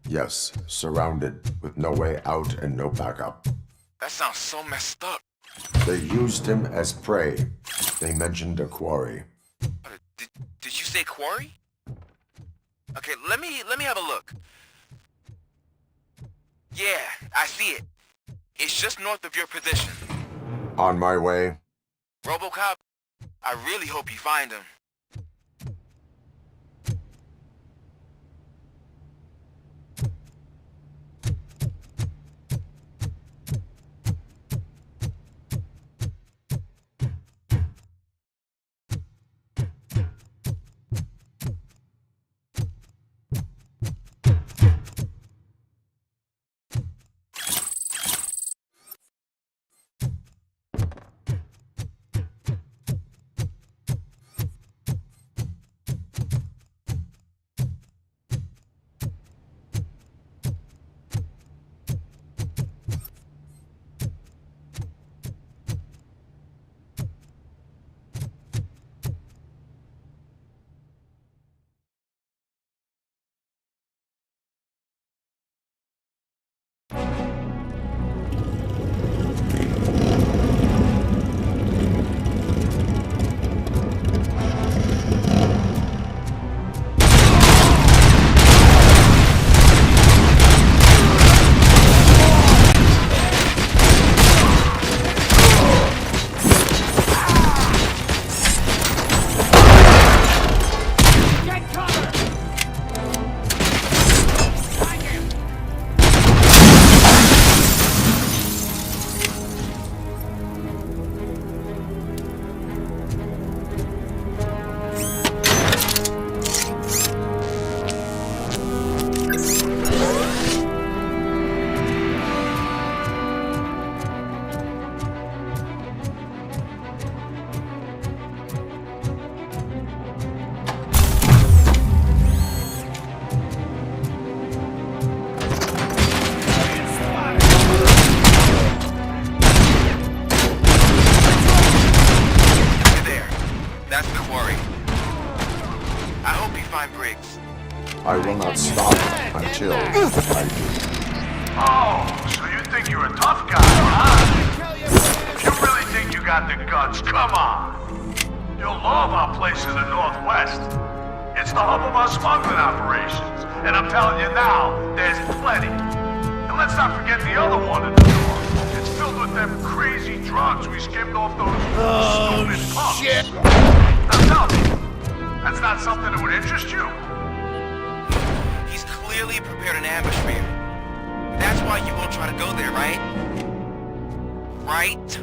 Yes, surrounded, with no way out and no backup. That sounds so messed up. They used him as prey. They mentioned a quarry. Did you say quarry? Okay, let me have a look. Yeah, I see it. It's just north of your position. On my way. Robocop, I really hope you find him. I will not stop until I do. Oh, so you think you're a tough guy, huh? If you really think you got the guts, come on. You'll love our place in the Northwest. It's It's the hub of our smuggling operations. And I'm telling you now, there's plenty. And let's not forget the other one in the door. It's filled with them crazy drugs we skimmed off those stupid punks. Shit. Now tell me, that's not something that would interest you? He's clearly prepared an ambush for you. That's why you won't try to go there, right? Right?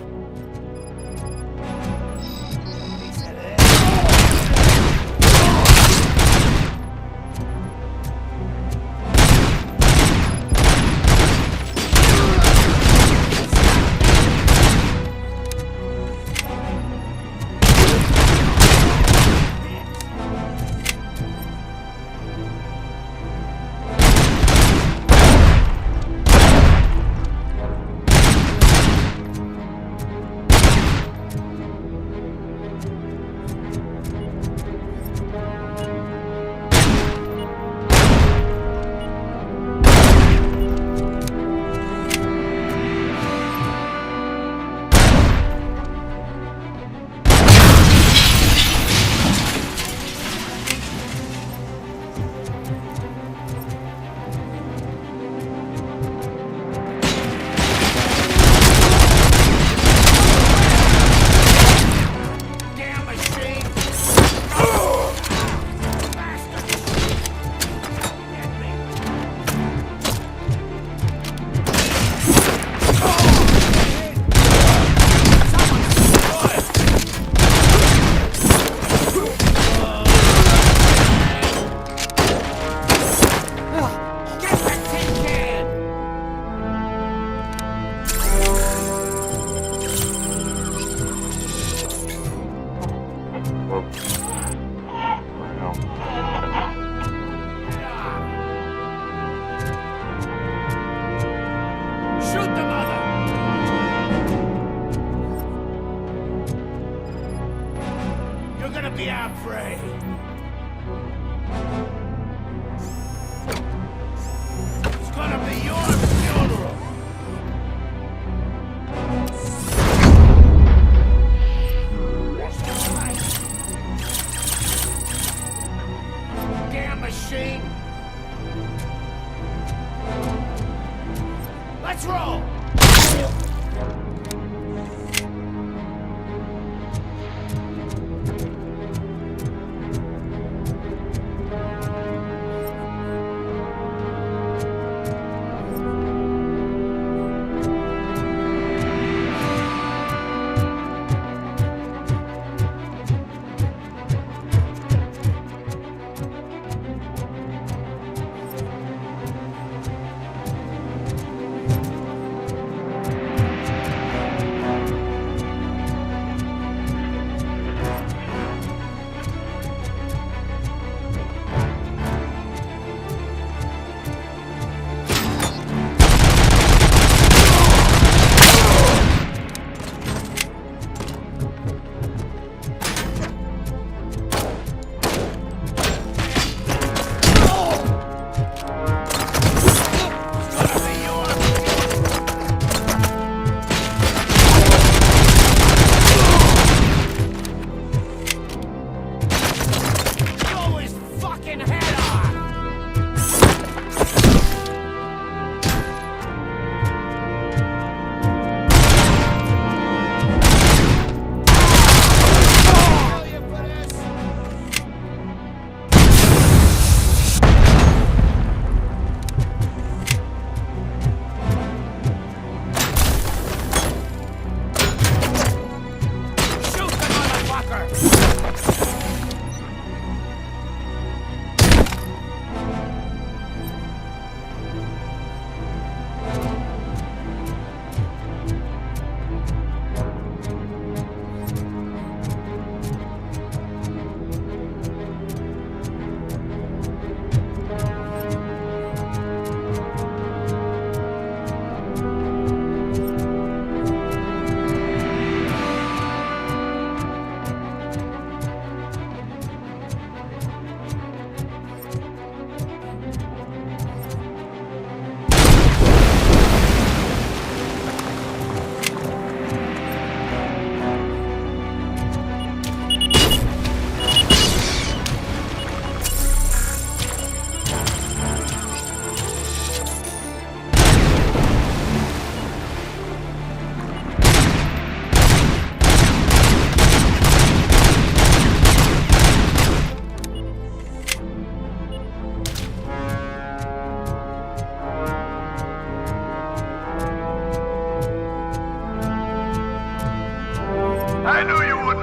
Let's roll!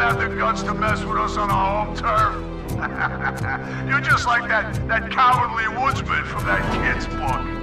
have the guts to mess with us on our home turf? You're just like that cowardly woodsman from that kid's book.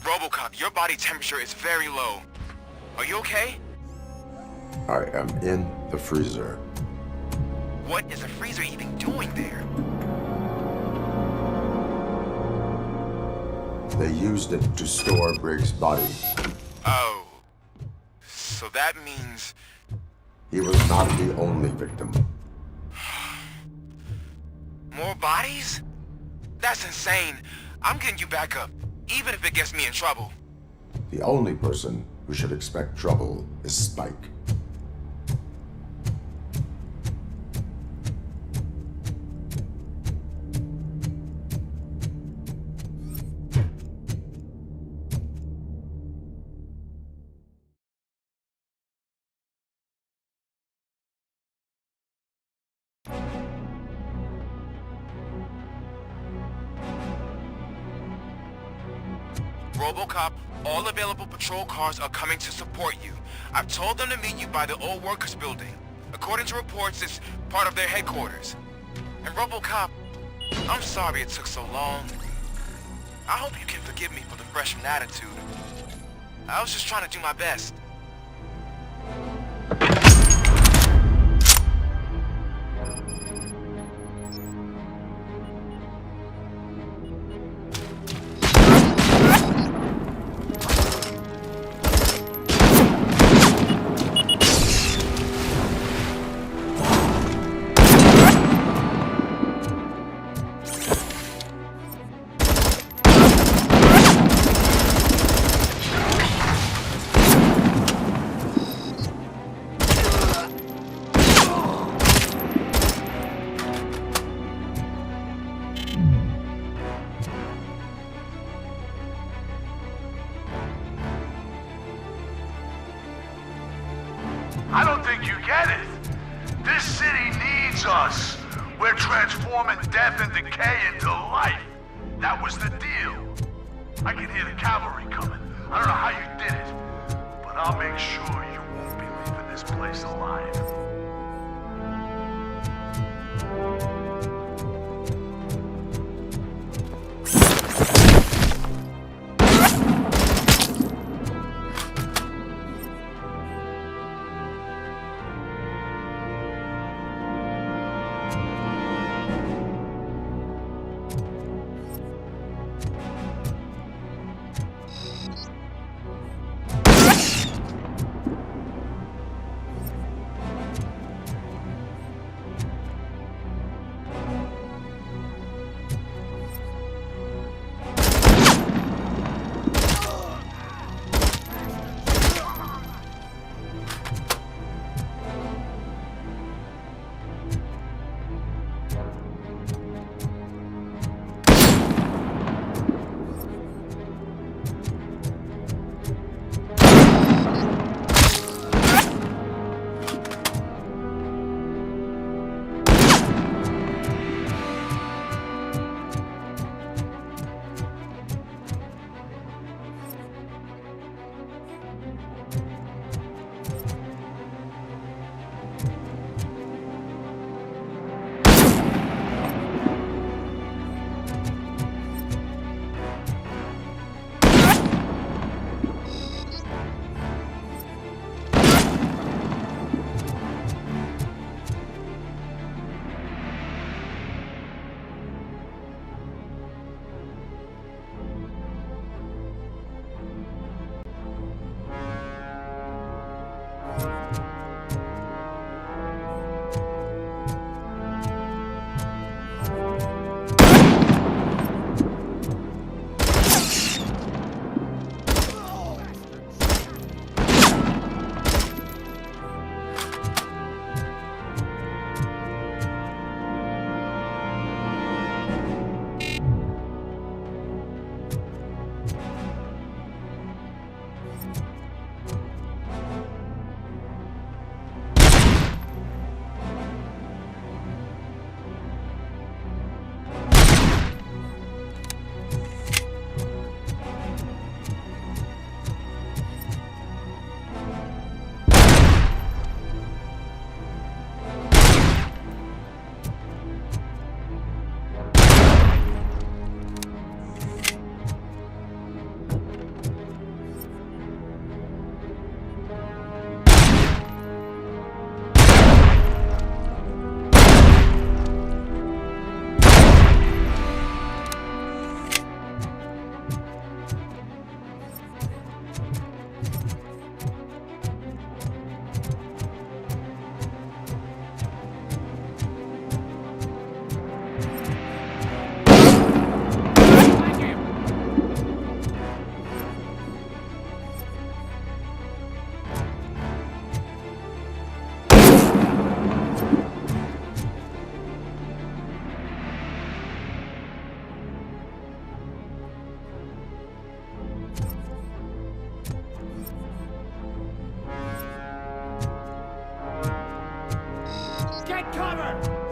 Robocop, your body temperature is very low. Are you okay? I am in the freezer. What is the freezer even doing there? They used it to store Briggs' body. Oh. So that means... He was not the only victim. More bodies? That's insane. I'm getting you back up, even if it gets me in trouble. The only person who should expect trouble is Spike. Robocop, all available patrol cars are coming to support you. I've told them to meet you by the old workers building. According to reports, it's part of their headquarters. And Robocop, I'm sorry it took so long. I hope you can forgive me for the freshman attitude. I was just trying to do my best. I don't think you get it. This city needs us. We're transforming death and decay into life. That was the deal. I can hear the cavalry coming. I don't know how you did it, but I'll make sure you won't be leaving this place alive. Take cover!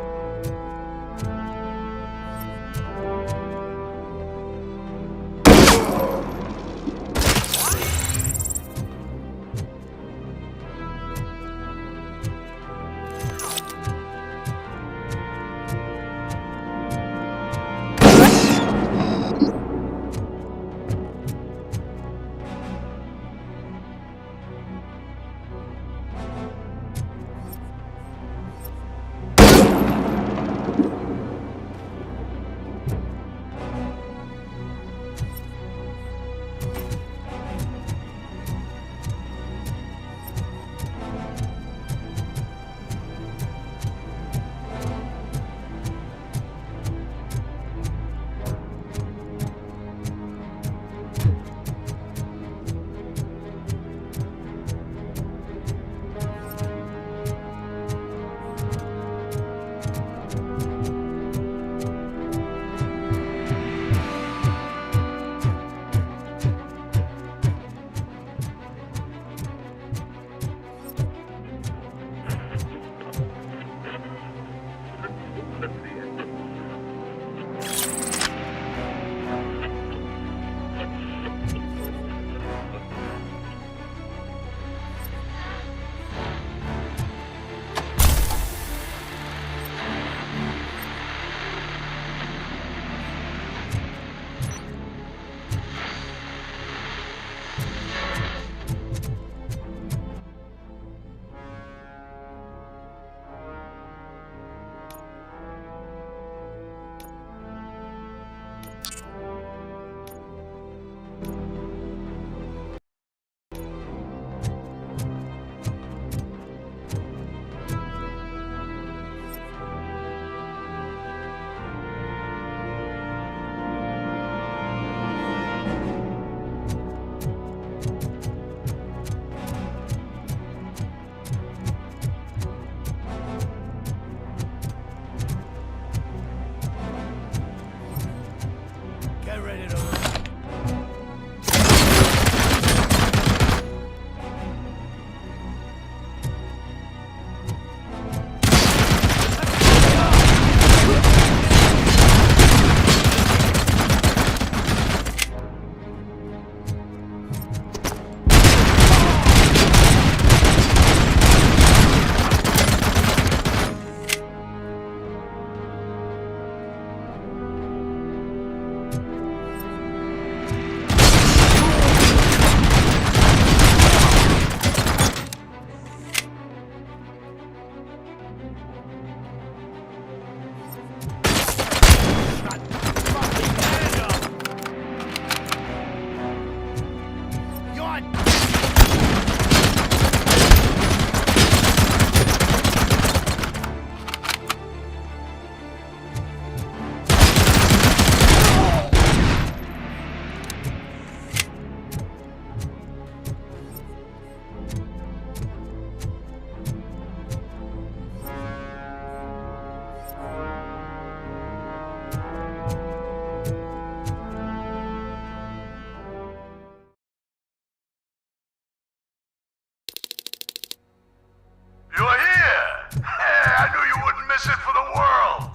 miss it for the world.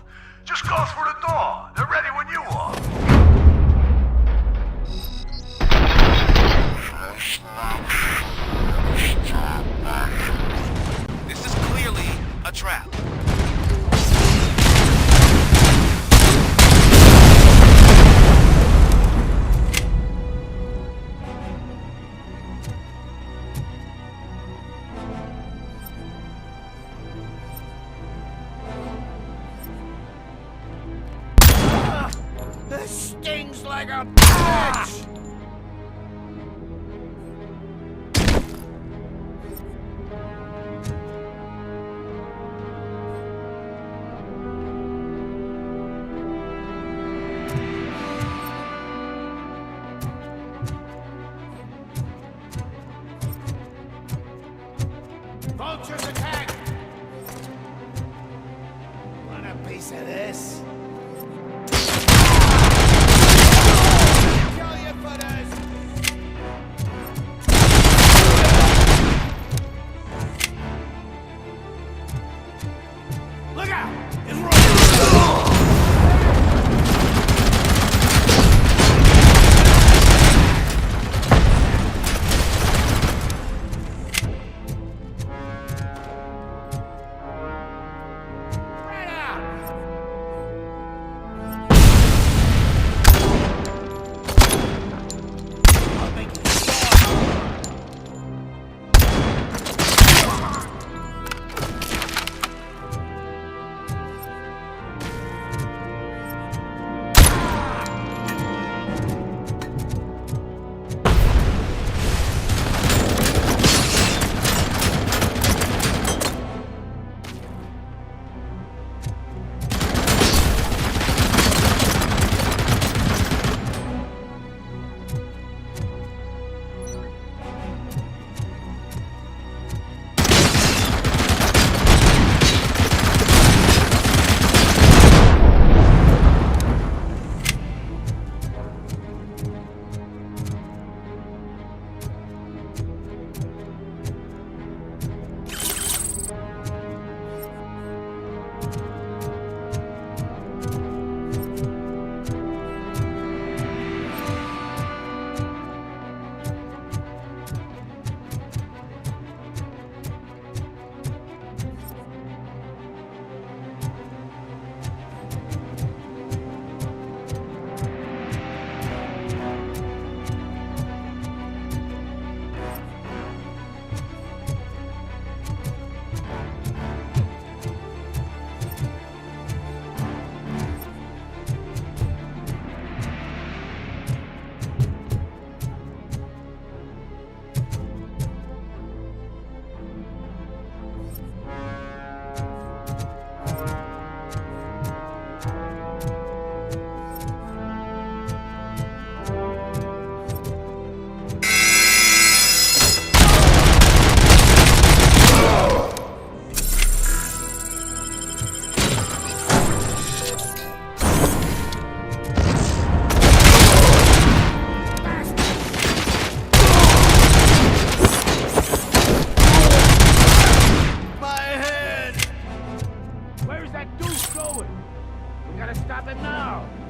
Just go through the door. They're ready when you are. This is clearly a trap. This stings like a bitch! Vultures attack! Want a piece of this? Look out! It's rolling! Where's that douche going? We gotta stop him now.